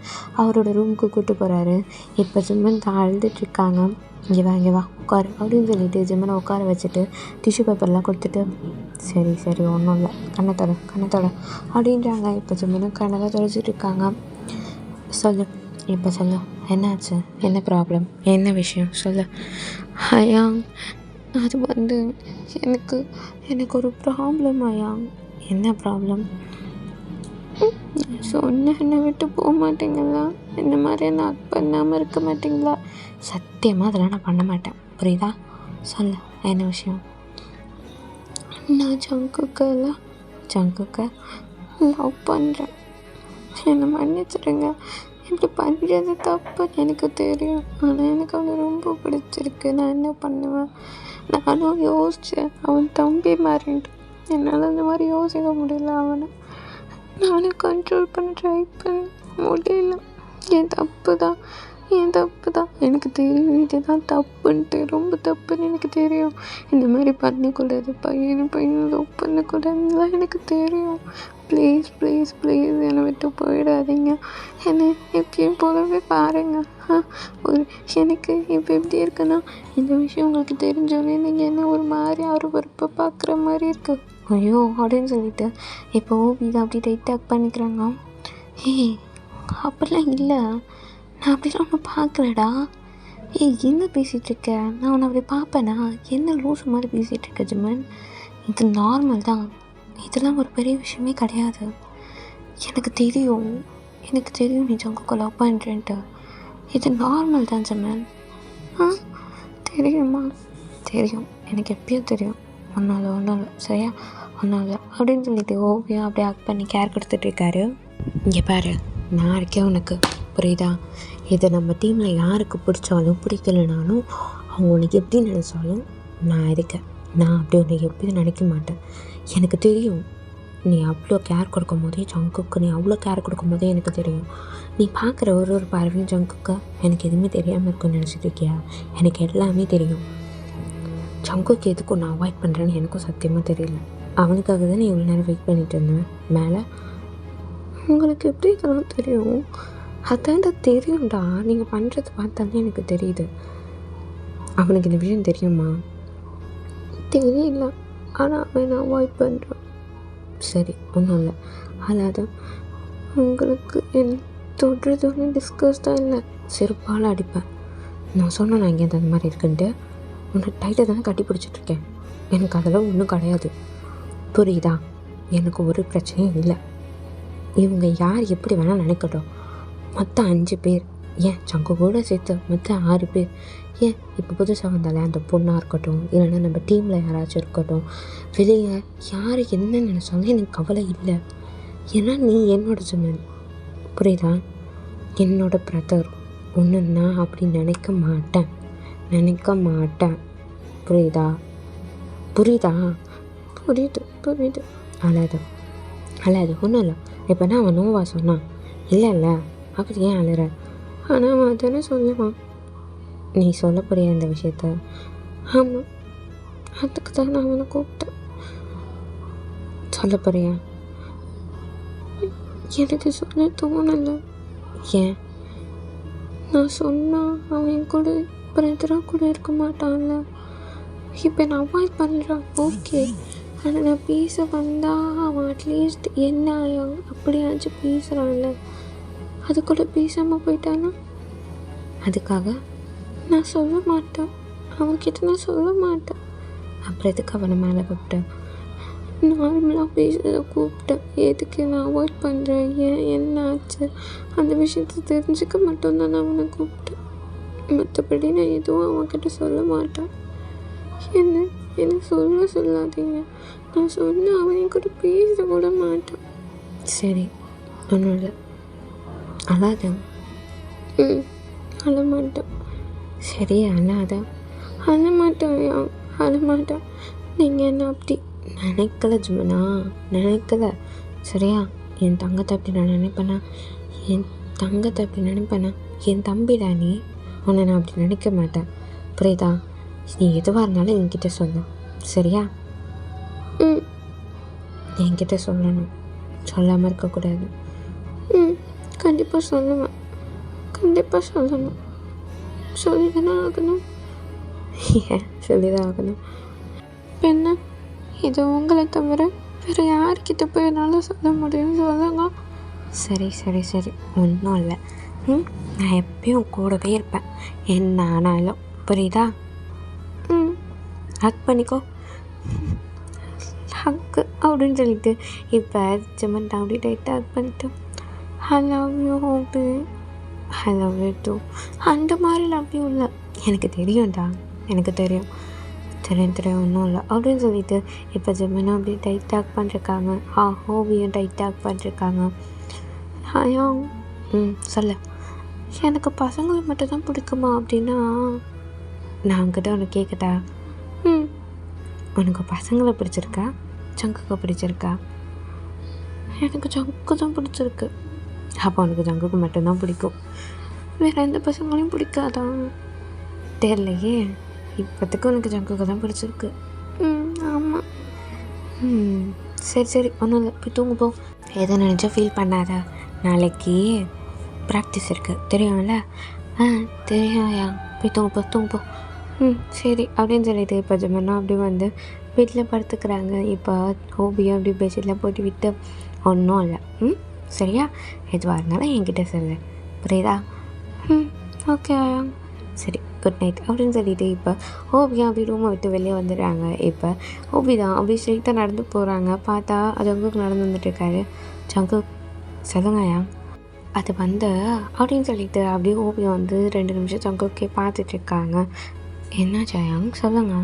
Speaker 2: அவரோட ரூமுக்கு கூப்பிட்டு போகிறாரு. இப்போ ஜிம்மன் தான் அழுதுட்ருக்காங்க. இங்கே வா உட்காரு அப்படின்னு சொல்லிட்டு ஜிம்மனை உட்கார வச்சுட்டு டிஷ்யூ பேப்பர்லாம் கொடுத்துட்டு சரி ஒன்றும் இல்லை, கண்ணத்தோட அப்படின்றாங்க. இப்போ ஜிம்மனும் கண்ணை தான் தொலைச்சிட்டு இருக்காங்க. சொல்லு என்னாச்சு? என்ன ப்ராப்ளம்? என்ன விஷயம் சொல்லு. ஐயா, அது எனக்கு ஒரு ப்ராப்ளம் ஐயா. என்ன ப்ராப்ளம்? சொன்ன என்னை விட்டு போக மாட்டீங்களா? இந்த மாதிரி நான் பண்ணாமல் இருக்க மாட்டீங்களா? சத்தியமாக அதெல்லாம் நான் பண்ண மாட்டேன், புரியுதா? சொல்லு என்ன விஷயம்? நான் ஜங்குக்கை லவ் பண்ணுறேன். என்னை மன்னிச்சிடுங்க. இப்படி பண்ணுறது தப்புன்னு எனக்கு தெரியும். ஆனால் எனக்கு அவனை ரொம்ப பிடிச்சிருக்கு. நான் என்ன பண்ணுவேன்? நானும் யோசித்தேன். அவன் தம்பி மாதிரின்ட்டு என்னால் அந்த மாதிரி யோசிக்க முடியல. அவனை நானும் கண்ட்ரோல் பண்ண ட்ரை பண்ண முடியல. என் தப்பு தான் எனக்கு தெரியும். இதுதான் தப்புன்ட்டு, ரொம்ப தப்புன்னு எனக்கு தெரியும். இந்த மாதிரி பண்ணக்கூடாது, பையனை லவ் பண்ணக்கூடாதுலாம் எனக்கு தெரியும். ப்ளீஸ் என்னை விட்டு போயிடாதீங்க. என்னை எப்பயும் போலவே பாருங்கள். எனக்கு இப்போ எப்படி இருக்குன்னா, இந்த விஷயம் உங்களுக்கு தெரிஞ்சோன்னே நீங்கள் என்ன ஒரு மாதிரி அருவருப்பை பார்க்குற மாதிரி இருக்குது. ஐயோ அப்படின்னு சொல்லிட்டு இப்போ ஓபிதான் அப்படி டைட்டாக் பண்ணிக்கிறாங்க. ஏய் அப்படிலாம் இல்லை, நான் அப்படிலாம் ஒன்று பார்க்கலடா. என்ன பேசிகிட்டு இருக்க? நான் உன்னை அப்படி பார்ப்பேனா? என்ன லூஸ் மாதிரி பேசிகிட்டு இருக்க ஜிம்மன்? இது நார்மல் தான், இதெல்லாம் ஒரு பெரிய விஷயமே கிடையாது. எனக்கு தெரியும் நீ ஜங்குக்கு லவ் பண்ணுறேன்ட்டு. இது நார்மல் தான் ஜிம்மன். தெரியுமா? தெரியும், எனக்கு எப்பயோ தெரியும். ஒன்றும் இல்லை சரியா, ஒன்றும் இல்லை அப்படின்னு சொல்லிட்டு ஓவியம் அப்படியே ஆக்ட் பண்ணி கேர் கொடுத்துட்ருக்காரு. இங்கே பாரு, நான் இருக்கேன் உனக்கு, புரியுதா? இதை நம்ம டீமில் யாருக்கு பிடிச்சாலும் பிடிக்கலனாலும் அவங்க உனக்கு எப்படி நினச்சாலும் நான் இருக்கேன். நான் அப்படி உனக்கு எப்படியும் நினைக்க மாட்டேன். எனக்கு தெரியும் நீ அவ்வளோ கேர் கொடுக்கும் போதே ஜங்குக்கு, நீ அவ்வளோ கேர் கொடுக்கும் போதே எனக்கு தெரியும். நீ பார்க்குற ஒரு பார்வையும் ஜங்குக்கு எனக்கு எதுவுமே தெரியாமல் இருக்குன்னு நினச்சிட்டு இருக்கியா? எனக்கு எல்லாமே தெரியும். ஜங்குக்கு எதுக்கும் நான் அவாய்ட் பண்ணுறேன்னு எனக்கும் சத்தியமாக தெரியல. அவனுக்காக தான் நீ இவ்வளோ நேரம் வெயிட் பண்ணிட்டு இருந்தேன் மேலே. உங்களுக்கு எப்படி இதெல்லாம் தெரியும்? அதான்டா தெரியும்டா, நீங்கள் பண்ணுறது பார்த்தாலே எனக்கு தெரியுது. அவனுக்கு இந்த விஷயம் தெரியுமா? தெரியல, ஆனால் அவன் நான் அவாய்ட் பண்ணுறான். சரி ஒன்றும் இல்லை, அதாவது உங்களுக்கு என் தொடுறது ஒன்றும் டிஸ்கஸ் தான் இல்லை, செருப்பால் அடிப்பேன். நான் சொன்னேன் நான் இங்கே அந்த மாதிரி இருக்குன்ட்டு. உன்னை டைட்டாக தானே கட்டி பிடிச்சிட்ருக்கேன். எனக்கு அதெல்லாம் ஒன்றும் கிடையாது, புரியுதா? எனக்கு ஒரு பிரச்சனையும் இல்லை. இவங்க யார் எப்படி வேணால் நினைக்கட்டும். மற்ற 5 பேர், ஏன் ஜங்கு கூட சேர்த்து மற்ற 6 பேர், ஏன் இப்போ புதுசாக வந்தாலே அந்த பொண்ணாக இருக்கட்டும், இல்லைன்னா நம்ம டீமில் யாராச்சும் இருக்கட்டும், வெளியே யார் என்ன நினச்சாலும் எனக்கு கவலை இல்லை. ஏன்னா நீ என்னோட ஜிம்மன், புரியுதா? என்னோட பிரதர். ஒன்று நான் அப்படி நினைக்க மாட்டேன். புரியுதா? புரியுது. அழாது ஒன்றும் இல்லை. இப்போ நான் அவன் நோவா சொன்னான் இல்லை அப்படி ஏன் அழுற? ஆனால் அவன் அதானே சொல்லுவான். நீ சொல்ல போறியா இந்த விஷயத்த? ஆமாம், அதுக்கு தான் நான் அவனை கூப்பிட்டேன். சொல்ல போறியா? எனக்கு சொல்ல தோணலை. ஏன்? நான் சொன்னால் அவன் கூட பிரதராக கூட இருக்க மாட்டான்ல. இப்போ நான் அவாய்ட் பண்ணுறான், ஓகே. ஆனால் நான் பேச வந்தால் அவன் அட்லீஸ்ட் என்ன அப்படியாச்சும் பேசுகிறான்ல. அது கூட பேசாமல் போயிட்டானா? அதுக்காக நான் சொல்ல மாட்டேன், அவன்கிட்ட நான் சொல்ல மாட்டேன். அப்புறம் எதுக்கு அவனை மேலே கூப்பிட்டேன்?
Speaker 1: நார்மலாக பேசுகிறத கூப்பிட்டேன். எதுக்கு நான் அவாய்ட் பண்ணுறேன், ஏன் என்ன ஆச்சு அந்த விஷயத்தை தெரிஞ்சுக்க மட்டும்தான் நான் அவனை கூப்பிட்டேன். மற்றபடி நான் எதுவும் அவன்கிட்ட சொல்ல மாட்டேன். என்ன என்ன சொல்லாதீங்க. நான் சொன்ன அவன் என் கூட பேச கூட மாட்டான். சரி, ஒன்றும் இல்லை, அழாத. அழமாட்டேன். சரி, அழமாட்டேன். நீங்கள் என்ன அப்படி நினைக்கல ஜுமனா, நினைக்கல. சரியா? என் தங்கத்தை அப்படி நான் நினைப்பேனா? என் தம்பிடா நீ. உன்னை நான் அப்படி நினைக்க மாட்டேன். புரியுதா? நீ எதுவாக இருந்தாலும் என்கிட்ட சொல்லு. சரியா? என்கிட்ட சொல்லணும், சொல்லாமல் இருக்கக்கூடாது. கண்டிப்பாக சொல்லுவேன். சொல்லிதானே ஆகணும். ஏன் சொல்லிதான் ஆகணும்? என்ன, இது உங்களை தவிர வேறு யார்கிட்ட போய் என்னால் சொல்ல முடியும்? சொல்லுங்க. சரி, ஒன்றும் இல்லை. நான் எப்பயும் கூடவே இருப்பேன், என்ன ஆனாலும். புரியுதா? ஹக் பண்ணிக்கோ. ஹக்கு அப்படின்னு சொல்லிட்டு இப்போ ஜமன் அப்படி டைட்டாக ஹக் பண்ணிட்டு I love you hope, I love you too. அந்த மாதிரி லவ் யூ இல்லை, எனக்கு தெரியும்டா, எனக்கு தெரியும் ஒன்றும் இல்லை அப்படின்னு சொல்லிட்டு இப்போ ஜமனை அப்படியே டைட்டாக் பண்ணிருக்காங்க. ஹோபியும் டைட்டாக் பண்ணிருக்காங்க. ஹயாங் சொல்ல, எனக்கு பசங்களை மட்டும் தான் பிடிக்குமா அப்படின்னா நான் உங்ககிட்ட ஒன்று கேட்கட்டா? உனக்கு பசங்களை பிடிச்சிருக்கா, ஜங்குக்கு பிடிச்சிருக்கா? எனக்கு ஜங்கு தான் பிடிச்சிருக்கு. அப்போ உனக்கு ஜங்குக்கு மட்டும்தான் பிடிக்கும், வேறு எந்த பசங்களையும் பிடிக்காதா? தெரியலையே, இப்போத்துக்கு உனக்கு ஜங்குக்கு தான் பிடிச்சிருக்கு. ஆமாம். சரி, ஒன்றும் இல்லை, போய் தூங்கு போ. எதை நினச்சா ஃபீல் பண்ணாத, நாளைக்கு ப்ராக்டிஸ் இருக்குது தெரியும்ல? தெரியாயா? போய் தூங்கு போ. சரி அப்படின்னு சொல்லிட்டு இப்போ ஜமன்னா அப்படி வந்து வீட்டில் படுத்துக்கிறாங்க. இப்போ ஹோபியும் அப்படி பெட்ஷீட்டில் போட்டு விட்டு ஒன்றும் இல்லை. சரியா? எதுவாக இருந்தாலும் என்கிட்ட சொல்லு, புரியுதா? ஓகே ஆயா, சரி, குட் நைட் அப்படின்னு சொல்லிட்டு இப்போ ஹோபியா அப்படி ரூமை விட்டு வெளியே வந்துடுறாங்க. இப்போ ஹோபி தான் அப்படி ஸ்ட்ரெயிட்டாக நடந்து போகிறாங்க. பார்த்தா அது ஜங்குக்கு நடந்து வந்துட்டுருக்காரு. ஜங்குக் சொல்லுங்கயா. அது வந்து அப்படின்னு சொல்லிட்டு அப்படியே ஹோபியா வந்து 2 நிமிஷம் ஜங்குக்கே பார்த்துட்ருக்காங்க. என்ன ஜாயாங் சொல்லுங்க.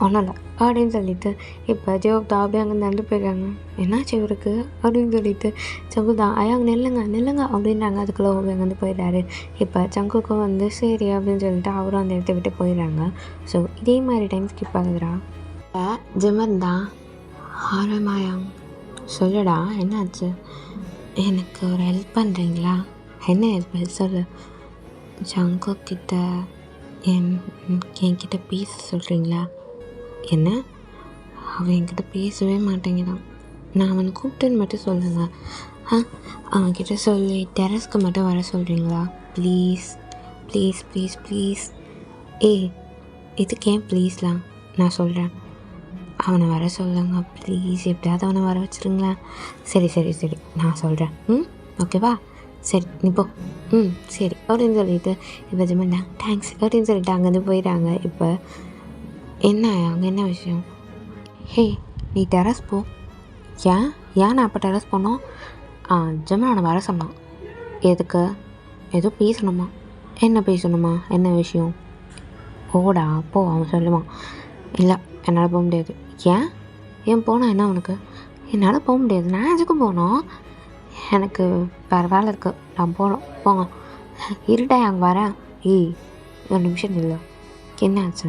Speaker 1: ஒன்றும் இல்லை அப்படின்னு சொல்லிட்டு இப்போ ஜோக் தான் அப்படியே அங்கே நடந்து போயிடுறாங்க. என்னாச்சு இவருக்கு அப்படின்னு சொல்லிட்டு ஜங்கு தான் ஐயாங்க நில்லுங்க அப்படின்றாங்க. அதுக்குள்ளே ஹோபி அங்கேருந்து போயிடுறாரு. இப்போ ஜங்குக்கும் வந்து சரி அப்படின்னு சொல்லிட்டு அவரும் அந்த இடத்த விட்டு போயிடுறாங்க. ஸோ இதே மாதிரி டைம் ஸ்கிப் ஆகுதுடா. ஜிமன் தான் ஆரமாயாங் சொல்லுடா, என்னாச்சு? எனக்கு ஒரு ஹெல்ப் பண்ணுறீங்களா? என்ன ஹெல்ப் சொல்லு. ஜங்குக்கிட்ட என்கிட்ட பேச சொல்கிறீங்களா? என்ன? அவன் என்கிட்ட பேசவே மாட்டேங்கிறான். நான் அவனை கூப்பிட்டேன்னு மட்டும் சொல்லுங்க. அவன்கிட்ட சொல்லி டெரஸ்க்கு மட்டும் வர சொல்கிறீங்களா? ப்ளீஸ். இதுக்கு ஏன் ப்ளீஸ்லாம்? நான் சொல்கிறேன், அவனை வர சொல்லுங்க ப்ளீஸ். எப்படியாவது அவனை வர வச்சுருங்களா? சரி நான் சொல்கிறேன். ஓகேவா? சரி நீ போ. சரி அப்படின்னு சொல்லிட்டு இப்போ ஜமன்னா தேங்க்ஸ் அப்படின்னு சொல்லிட்டு அங்கேருந்து போயிடுறாங்க. இப்போ என்ன அங்கே என்ன விஷயம்? ஹே, நீ டெரஸ் போ. ஏன் நான் அப்போ டெரஸ் போனோம்? ஜமன் அவனை வர சொன்னான். எதுக்கு? ஏதோ பேசணுமா? என்ன பேசணுமா? என்ன விஷயம்? போடா போ, அவன் சொல்லுவான். இல்லை, என்னால் போக முடியாது. ஏன் போனால் என்ன உனக்கு? என்னால் போக முடியாது. நான் எதுக்கும் போனோம்? எனக்கு வேறு வேலை இருக்குது, நான் போங்க. இருட்டா அங்கே வரேன். ஒரு நிமிஷம் இல்லை, என்ன ஆச்சு?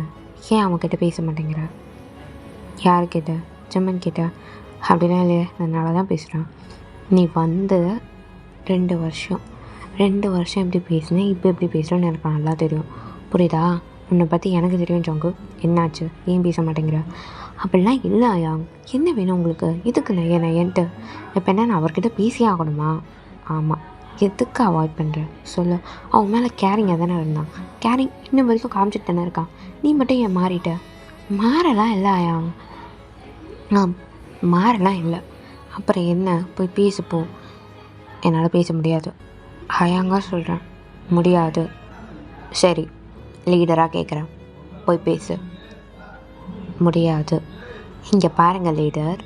Speaker 1: ஏன் அவன்கிட்ட பேச மாட்டேங்கிற? யாருக்கிட்ட? ஜம்மன் கிட்ட? அப்படிலாம் இல்லையே, அதனால தான் பேசுகிறேன். நீ வந்து 2 வருஷம் எப்படி பேசினேன், இப்போ எப்படி பேசுகிறேன்னு எனக்கு நல்லா தெரியும், புரியுதா? உன்னை பற்றி எனக்கு தெரியும் ஜங்கு. என்னாச்சு? ஏன் பேச மாட்டேங்கிற? அப்படிலாம் இல்லை ஐயா. என்ன வேணும் உங்களுக்கு? இதுக்கு நையன்ட்டு இப்போ என்ன, நான் அவர்கிட்ட பேசியே ஆகணுமா? ஆமாம். எதுக்கு அவாய்ட் பண்ணுற சொல்லு. அவன் மேலே கேரிங்காக தானே இருந்தான். கேரிங் இன்னும் வரைக்கும் காமிச்சிட்டு தானே இருக்கான். நீ மட்டும் ஏன் மாறிட்ட? மாறலாம் இல்லை ஐயா, நான் மாறலாம் இல்லை. அப்புறம் என்ன? போய் பேசுப்போ. என்னால் பேச முடியாது. ஹயாங்க சொல்கிறேன், முடியாது. சரி, லீடராக கேட்குறேன், போய் பேசு. முடியாது. இங்கே பாருங்கள் லீடர்,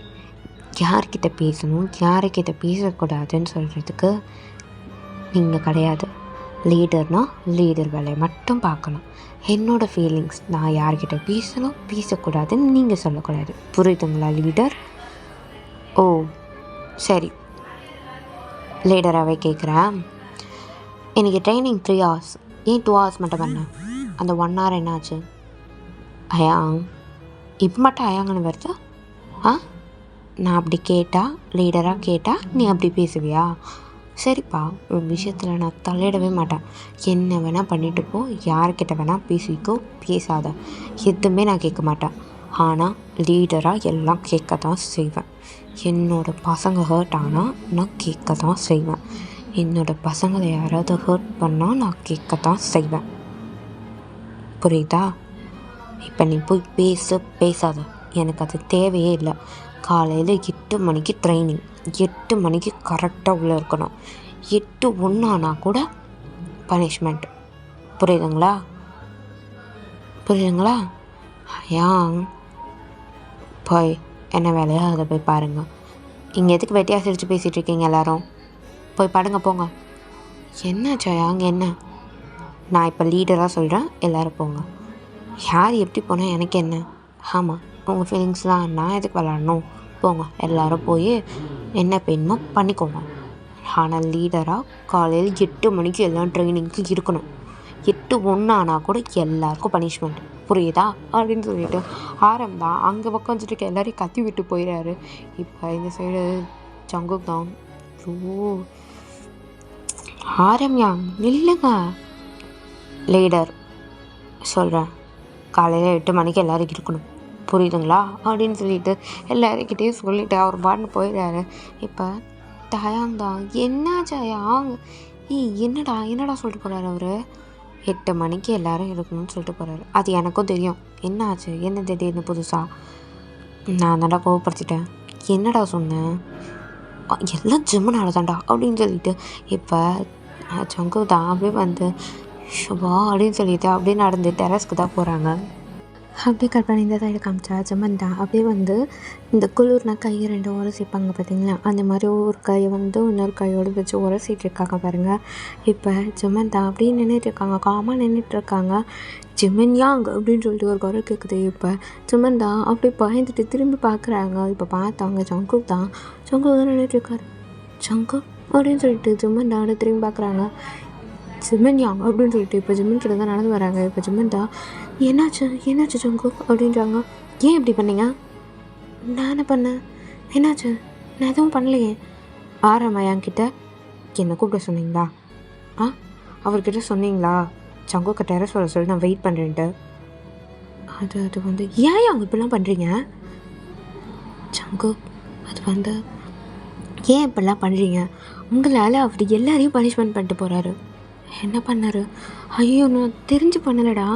Speaker 1: யார்கிட்ட பேசணும் யார்கிட்ட பேசக்கூடாதுன்னு சொல்கிறதுக்கு நீங்கள் கிடையாது. லீடர்னால் லீடர் வேலையை மட்டும் பார்க்கணும். என்னோடய ஃபீலிங்ஸ், நான் யார்கிட்ட பேசணும் பேசக்கூடாதுன்னு நீங்கள் சொல்லக்கூடாது. புரியுதுங்களா லீடர்? ஓ சரி, லீடராகவே கேட்குறேன். எனக்கு ட்ரைனிங் 3 hours, ஏன் 2 hours மட்டும் பண்ணேன்? அந்த 1 hour என்னாச்சு? அயாங், இப்போ மட்டும் அயாங்கன்னு வருதா? நான் அப்படி கேட்டால், லீடராக கேட்டால் நீ அப்படி பேசுவியா? சரிப்பா, ஒரு விஷயத்தில் நான் தலையிடவே மாட்டேன். என்ன வேணால் பண்ணிட்டு போ, யார்கிட்ட வேணால் பேசிக்கோ, பேசாத, எதுவுமே நான் கேட்க மாட்டேன். ஆனால் லீடராக எல்லாம் கேட்க தான் செய்வேன். என்னோடய பசங்க ஹர்ட் ஆனால் நான் கேட்க தான் செய்வேன். என்னோடய பசங்களை யாராவது ஹர்ட் பண்ணால் நான் கேட்க தான் செய்வேன். புரியுதா? இப்போ நீ போய் பேசாத, எனக்கு அது தேவையே இல்லை. காலையில் 8 மணிக்கு ட்ரைனிங், 8 மணிக்கு கரெக்டாக உள்ளே இருக்கணும். 8:01 ஆனால் கூட பனிஷ்மெண்ட். புரியுதுங்களா? ஏன் போய் என்ன வேலையோ அதை போய் பாருங்கள். இங்கே எதுக்கு வெட்டியாக சிரித்து பேசிகிட்டு இருக்கீங்க எல்லோரும்? போய் படுங்க போங்க. என்ன ஜயாங், என்ன? நான் இப்போ லீடராக சொல்கிறேன், எல்லோரும் போங்க. யார் எப்படி போனால் எனக்கு என்ன? ஆமாம், உங்கள் ஃபீலிங்ஸ்லாம் நான் எதுக்கு விளாடணும்? போங்க, எல்லோரும் போய் என்ன வேணுமோ பண்ணிக்கோங்க. ஆனால் லீடராக காலையில் 8 மணிக்கு எல்லாம் ட்ரைனிங்க்கு இருக்கணும். 8:01 ஆனால் கூட எல்லாருக்கும் பனிஷ்மெண்ட். புரியுதா? அப்படின்னு சொல்லிட்டு ஆரம்பம் அங்கே உட்காந்துட்டு எல்லோரையும் கத்தி விட்டு போயிடாரு. இப்போ இந்த சைடு ஜங்குக் தான். ஓ ஆரம்பியா, இல்லைங்க லீடர் சொல்கிறேன், காலையில் 8 மணிக்கு எல்லோரும் இருக்கணும். புரியுதுங்களா? அப்படின்னு சொல்லிட்டு எல்லாருக்கிட்டேயும் சொல்லிவிட்டு அவர் பாட்டுன்னு போயிடாரு. இப்போ டயாங் தான், என்ன ஜயாங், என்னடா சொல்லிட்டு போகிறாரு அவர்? 8 மணிக்கு எல்லோரும் இருக்கணும்னு சொல்லிட்டு போகிறாரு. அது எனக்கும் தெரியும். என்ன ஆச்சு? என்ன திடீர்னு புதுசாக? நான் தான்டா கோவப்படுத்திட்டேன். என்னடா சொன்னேன்? எல்லாம் ஜிம்முனால தான்டா அப்படின்னு சொல்லிட்டு இப்போ ஜங்கு தான் அப்படியே வந்து ஷுபா அப்படின்னு சொல்லிட்டு அப்படியே நடந்து டெரஸ்க்கு தான் போகிறாங்க. அப்படியே கட் பண்ணி இந்த சைடு காமிச்சா ஜமந்தா அப்படியே வந்து இந்த குளிர்னா கையை 2 உரசிப்பாங்க பார்த்தீங்களா, அந்த மாதிரி ஒரு கையை வந்து இன்னொரு கையோடு வச்சு உரசிட்டு இருக்காங்க பாருங்கள். இப்போ ஜமந்தா அப்படியே நின்றுட்டுருக்காங்க, காமாக நின்றுட்டுருக்காங்க. ஜிமன்யாங் அப்படின்னு சொல்லிட்டு ஒரு குரல் கேட்குது. இப்போ ஜமந்தா அப்படியே பயந்துட்டு திரும்பி பார்க்குறாங்க. இப்போ பார்த்தாங்க ஜங்குக் தான் நின்றுட்டுருக்காரு. ஜங்குக் அப்படின்னு சொல்லிட்டு ஜிமந்தா அப்படியே திரும்பி பார்க்குறாங்க. ஜிமன்யாங் அப்படின்னு சொல்லிட்டு இப்போ ஜிம்மன் கிட்ட தான் நடந்து வராங்க. இப்போ ஜிமந்தா என்னாச்சு ஜங்குக் அப்படின்றாங்க. ஏன் இப்படி பண்ணீங்க? நான் என்ன பண்ணேன்? என்னாச்சு? நான் எதுவும் பண்ணலையே. ஆரம்பயாங்கிட்ட என்னை கூப்பிட சொன்னீங்களா? அவர்கிட்ட சொன்னீங்களா ஜங்குக்கு டெரஸ் வர சொல்லி நான் வெயிட் பண்ணுறேன்ட்டு? அது வந்து ஏன் அவங்க இப்படிலாம் பண்ணுறீங்க ஜங்குக்? அது வந்து ஏன் இப்படிலாம் பண்ணுறீங்க? உங்களால் அவர் எல்லாரையும் பனிஷ்மெண்ட் பண்ணிட்டு போகிறாரு. என்ன பண்ணார்? ஐயோ, நான் தெரிஞ்சு பண்ணலடா.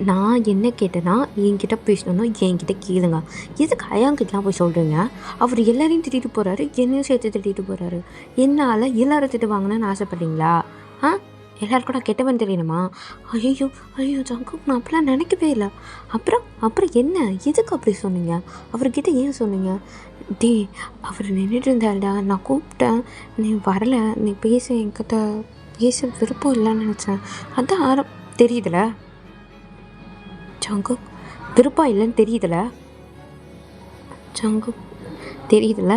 Speaker 1: நான் என்ன கேட்டேன்னா, என்கிட்ட பேசணுன்னா என்கிட்ட கேளுங்க. எதுக்கு அயாங்கிட்டலாம் போய் சொல்கிறீங்க? அவர் எல்லாரையும் திட்டிட்டு போகிறாரு, என்னையும் சேர்த்து திட்டிட்டு போகிறாரு. என்னால் எல்லாரும் திட்டு வாங்கணும்னு ஆசைப்பட்றீங்களா? எல்லாருக்கும் நான் கெட்டவன் தெரியணுமா? ஐயோ ஜங்குக், நான் அப்படிலாம் நினைக்கவே இல்லை. அப்புறம் என்ன, எதுக்கு அப்படி சொன்னீங்க? அவர்கிட்ட ஏன் சொன்னீங்க? அவர் நின்றுட்டு இருந்தாருடா, நான் கூப்பிட்டேன், நீ வரலை, நீ என்கிட்ட பேச விருப்பம் இல்லைன்னு நினச்சேன். அதான் தெரியுதுல ஜங்குக், விருப்பம் இல்லைன்னு தெரியுதுல ஜங்குக், தெரியுதுல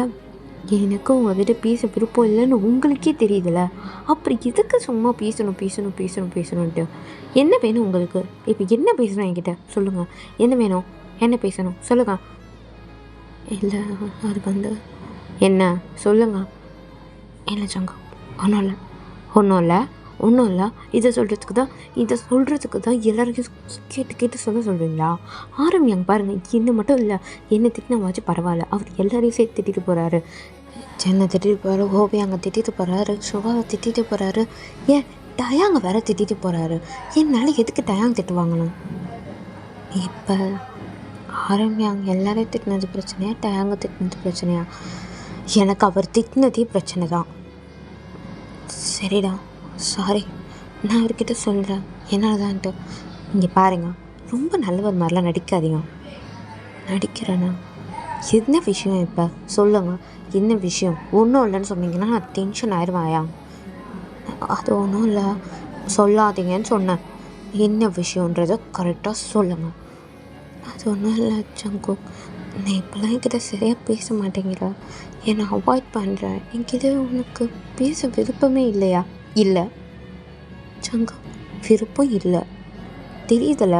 Speaker 1: எனக்கு உங்ககிட்ட பேச விருப்பம் இல்லைன்னு உங்களுக்கே தெரியுதுல. அப்புறம் எதுக்கு சும்மா பேசணுன்ட்டு? என்ன வேணும் உங்களுக்கு? இப்போ என்ன பேசணும் என்கிட்ட சொல்லுங்கள். என்ன வேணும்? என்ன பேசணும் சொல்லுங்கள். இல்லை, அது வந்து என்ன சொல்லுங்கள். இல்லை ஜங்குக், ஒன்றும் இல்லை. இதை சொல்கிறதுக்கு தான் எல்லாருக்கும் கேட்டு சொல்கிறீங்களா? ஆரம்பியாங்க பாருங்கள். என்ன மட்டும் இல்லை, என்னை திட்டினா வாச்சு பரவாயில்ல, அவர் எல்லாரையும் சேர்த்து திட்டிட்டு போகிறாரு. என்னை திட்டிட்டு போகிறாரு, ஹோபியாங்க திட்டிட்டு போகிறாரு, சுபாவை திட்டிட்டு போகிறாரு, ஏன் டயாங்க வேற திட்டிட்டு போகிறாரு. என்னால் எதுக்கு டயாங்க திட்டு வாங்கணும்? இப்போ ஆரம்பியாங்க எல்லாரையும் திட்டினது பிரச்சனையா, டயாங்க திட்டினது பிரச்சனையா? எனக்கு அவர் திட்டினதே பிரச்சனை தான். சரிடா, சாரி, நான் அவர்கிட்ட சொல்கிறேன் என்னதான்ட்டு. இங்கே பாருங்க, ரொம்ப நல்லவர் மாதிரிலாம் நடிக்காதீங்க. நடிக்கிறேண்ணா? என்ன விஷயம் இப்போ சொல்லுங்கள், என்ன விஷயம்? ஒன்றும் இல்லைன்னு சொன்னீங்கன்னா நான் டென்ஷன் ஆயிடுவாயா? அது ஒன்றும் இல்லை, சொல்லாதீங்கன்னு சொன்னேன். என்ன விஷயன்றதை கரெக்டாக சொல்லுங்கள். அது ஒன்றும் இல்லை சங்கு, நீ இப்போலாம் என்கிட்ட சரியாக பேச மாட்டேங்கிற, என்னை அவாய்ட் பண்ணுற, என்கிட்ட உனக்கு பேச விருப்பமே இல்லையா? இல்லை சங்கு, விருப்பம் இல்லை, தெரியுதுல்ல,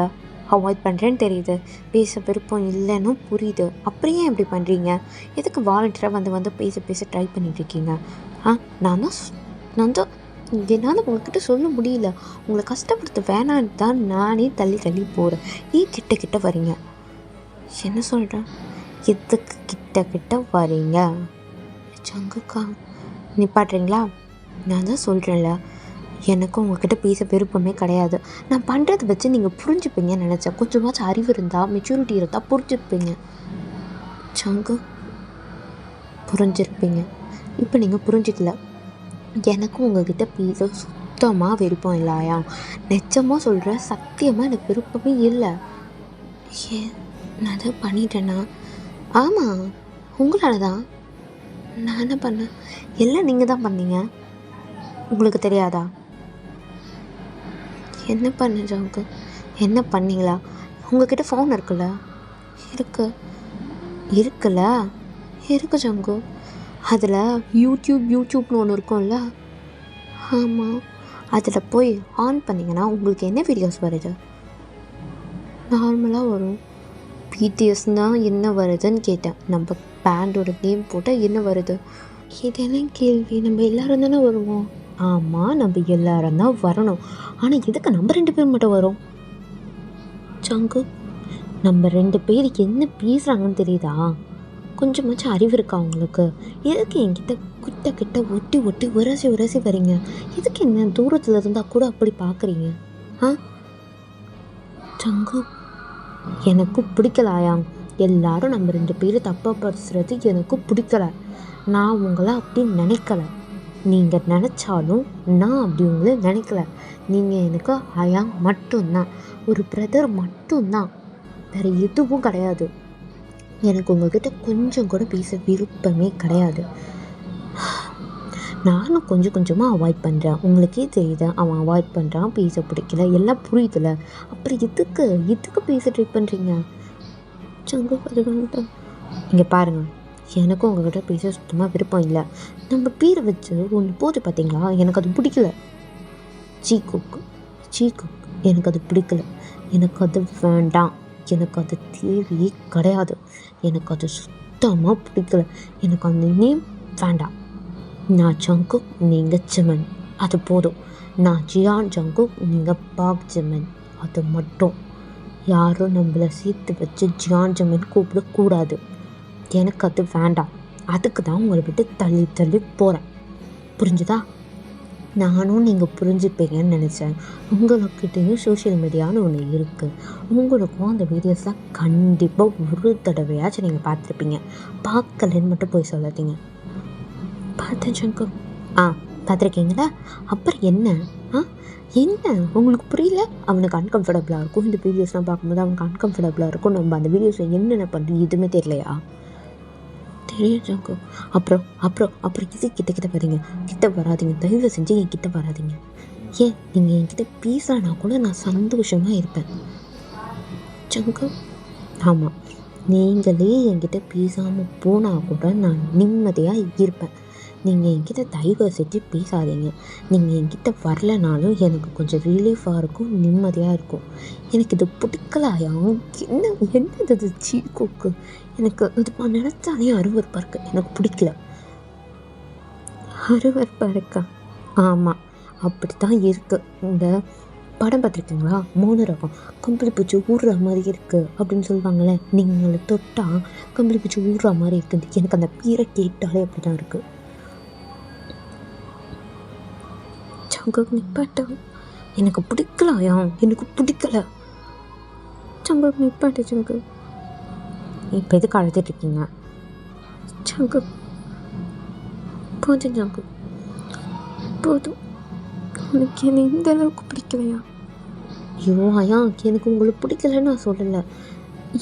Speaker 1: அவாய்ட் பண்ணுறேன்னு தெரியுது, பேச விருப்பம் இல்லைன்னு புரியுது, அப்படியே எப்படி பண்ணுறீங்க? எதுக்கு வாலண்டியராக வந்து பேச ட்ரை பண்ணிகிட்ருக்கீங்க? நான் தான் என்னால் உங்கள்கிட்ட சொல்ல முடியல, உங்களை கஷ்டப்படுத்த வேணான்னு தான் நானே தள்ளி போகிறேன். ஏன் கிட்ட வரீங்க? என்ன சொல்கிறேன்? எதுக்கு கிட்ட வரீங்க? சங்குக்கா நிப்பாட்டுறீங்களா? நான் தான் சொல்கிறேன்ல, எனக்கும் உங்கள்கிட்ட பேச விருப்பமே கிடையாது. நான் பண்ணுறதை வச்சு நீங்கள் புரிஞ்சுப்பீங்கன்னு நினச்சேன். கொஞ்சமாச்சும் அறிவு இருந்தால், மெச்சூரிட்டி இருந்தால் புரிஞ்சுப்பீங்க. சங்கு, புரிஞ்சிருப்பீங்க. இப்போ நீங்கள் புரிஞ்சிக்கல. எனக்கும் உங்கள்கிட்ட பேச சுத்தமாக விருப்பம் இல்லையா? நிஜமாக சொல்கிறேன், சத்தியமாக எனக்கு விருப்பமே இல்லை. ஏன் நான் அதை பண்ணிட்டேன்னா? ஆமாம், உங்களால் தான். நான் என்ன பண்ணேன்? எல்லாம் நீங்கள் தான் பண்ணீங்க, உங்களுக்கு தெரியாதா? என்ன பண்ண ஜங்கு? என்ன பண்ணீங்களா? உங்ககிட்ட ஃபோன் இருக்குல்ல? இருக்குல்ல இருக்கு ஜங்கு. அதில் யூடியூப்னு ஒன்று இருக்கும்ல? ஆமாம், அதில் போய் ஆன் பண்ணிங்கன்னா உங்களுக்கு என்ன வீடியோஸ் வருது? நார்மலாக வரும். பிடிஎஸ்னால் என்ன வருதுன்னு கேட்டேன். நம்ம பேண்டோட நேம் போட்டால் என்ன வருது? இதெல்லாம் கேள்வி, நம்ம எல்லோரும் தானே வருவோம். ஆமாம், நம்ம எல்லாரும் தான் வரணும். ஆனால் எதுக்கு நம்ம 2 பேர் மட்டும் வரோம்? சங்கு, நம்ம 2 பேர் என்ன பேசுகிறாங்கன்னு தெரியுதா? கொஞ்சமாச்சும் அறிவு இருக்கா உங்களுக்கு? எதுக்கு என்கிட்ட கிட்ட ஒட்டி உரசி வரீங்க? எதுக்கு என்ன தூரத்தில் இருந்தால் கூட அப்படி பார்க்குறீங்க? சங்கு, எனக்கு பிடிக்கலாயா? எல்லாரும் நம்ம 2 பேரும் தப்பாக பேசுகிறது எனக்கு பிடிக்கல. நான் உங்களை அப்படி நினைக்கல. நீங்கள் நினச்சாலும் நான் அப்படி உங்களை நினைக்கல. நீங்கள் எனக்கு ஆயா மட்டும்தான், ஒரு பிரதர் மட்டும்தான், வேறு எதுவும் கிடையாது. எனக்கு உங்கள்கிட்ட கொஞ்சம் கூட பேச விருப்பமே கிடையாது. நானும் கொஞ்சமாக அவாய்ட் பண்ணுறேன். உங்களுக்கே தெரியுது, அவன் அவாய்ட் பண்ணுறான், பேச பிடிக்கல, எல்லாம் புரியுதுல. அப்புறம் எதுக்கு பேச ட்ரை பண்ணுறீங்க? சங்கு, அது இங்கே பாருங்கள், எனக்கும் உங்கள்கிட்ட பேச சுத்தமாக விருப்பம் இல்லை. நம்ம பேரை வச்சு ஒன்று போது பார்த்தீங்களா, எனக்கு அது பிடிக்கல. சீக்குக்கு எனக்கு அது பிடிக்கல, எனக்கு அது வேண்டாம், எனக்கு அது தேவையே கிடையாது, எனக்கு அது சுத்தமாக பிடிக்கல, எனக்கு அந்த நேம் வேண்டாம். நான் ஜங்கு, நீங்கள் ஜிமன், அது போதும். நான் ஜியான் ஜங்கு, நீங்கள் பாக் ஜிமன், அது மட்டும். யாரும் நம்மளை சேர்த்து வச்சு ஜியான் ஜிமன் கூப்பிடக்கூடாது. எனக்கு அது வேண்டாம். அதுக்கு தான் உங்களை விட்டு தள்ளி போகிறேன். புரிஞ்சுதா? நானும் நீங்கள் புரிஞ்சுப்பீங்கன்னு நினச்சேன். உங்களுக்கிட்டையும் சோஷியல் மீடியான்னு ஒன்று இருக்குது. உங்களுக்கும் அந்த வீடியோஸ்லாம் கண்டிப்பாக ஒரு தடவையாச்சும் நீங்கள் பார்த்துருப்பீங்க. பார்க்கலன்னு மட்டும் போய் சொல்லாதீங்க. பார்த்தேன் சங்கர். பார்த்துருக்கீங்களா? அப்புறம் என்ன உங்களுக்கு புரியல? அவனுக்கு அன்கம்ஃபர்டபுளாக இருக்கும், இந்த வீடியோஸ்லாம் பார்க்கும்போது அவனுக்கு அன்கம்ஃபர்டபுளாக இருக்கும். நம்ம அந்த வீடியோஸில் என்னென்ன பண்ணுறது எதுவுமே தெரியலையா? தெரியும் ஜங்கு. அப்புறம் இது கிட்ட வராதீங்க, கிட்ட வராதீங்க, தயவு செஞ்சு என் கிட்ட வராதீங்க. ஏன் நீங்கள் என்கிட்ட பேசலனா கூட நான் சந்தோஷமாக இருப்பேன் ஜங்கு. ஆமாம், நீங்களே என்கிட்ட பேசாமல் போனால் கூட நான் நிம்மதியாக இருப்பேன். நீங்கள் என்கிட்ட தயவு செஞ்சு பேசாதீங்க. நீங்கள் என்கிட்ட வரலனாலும் எனக்கு கொஞ்சம் ரிலீஃபாக இருக்கும், நிம்மதியாக இருக்கும். எனக்கு இது பிடிக்கலையா? என்னது சீக்கோக்கு? எனக்கு இது நினச்சாலே அருவருப்பாக இருக்குது, எனக்கு பிடிக்கல. அருவருப்பாக இருக்கா? ஆமாம், அப்படி தான் இருக்குது. இந்த படம் பார்த்துருக்கீங்களா, மோனரகம், கம்பளி பூச்சி ஊறுற மாதிரி இருக்குது அப்படின்னு சொல்லுவாங்களே, நீங்கள் தொட்டால் கம்பளி பூச்சி ஊறுற மாதிரி இருக்குது. எனக்கு அந்த பேரை கேட்டாலே அப்படி தான் இருக்குது. சங்கு, நிப்பாட்ட, எனக்கு பிடிக்கலையா? எனக்கு பிடிக்கல. சங்கு, நிப்பாட்ட சங்கு. இப்போ எதுக்கு அழுதுட்ருக்கீங்க? சங்கு, போதும் சங்கு, போதும். உனக்கு என்னை இந்த அளவுக்கு பிடிக்கலையா? ஐயோ ஐயா, எனக்கு உங்களுக்கு பிடிக்கலன்னு நான் சொல்லலை.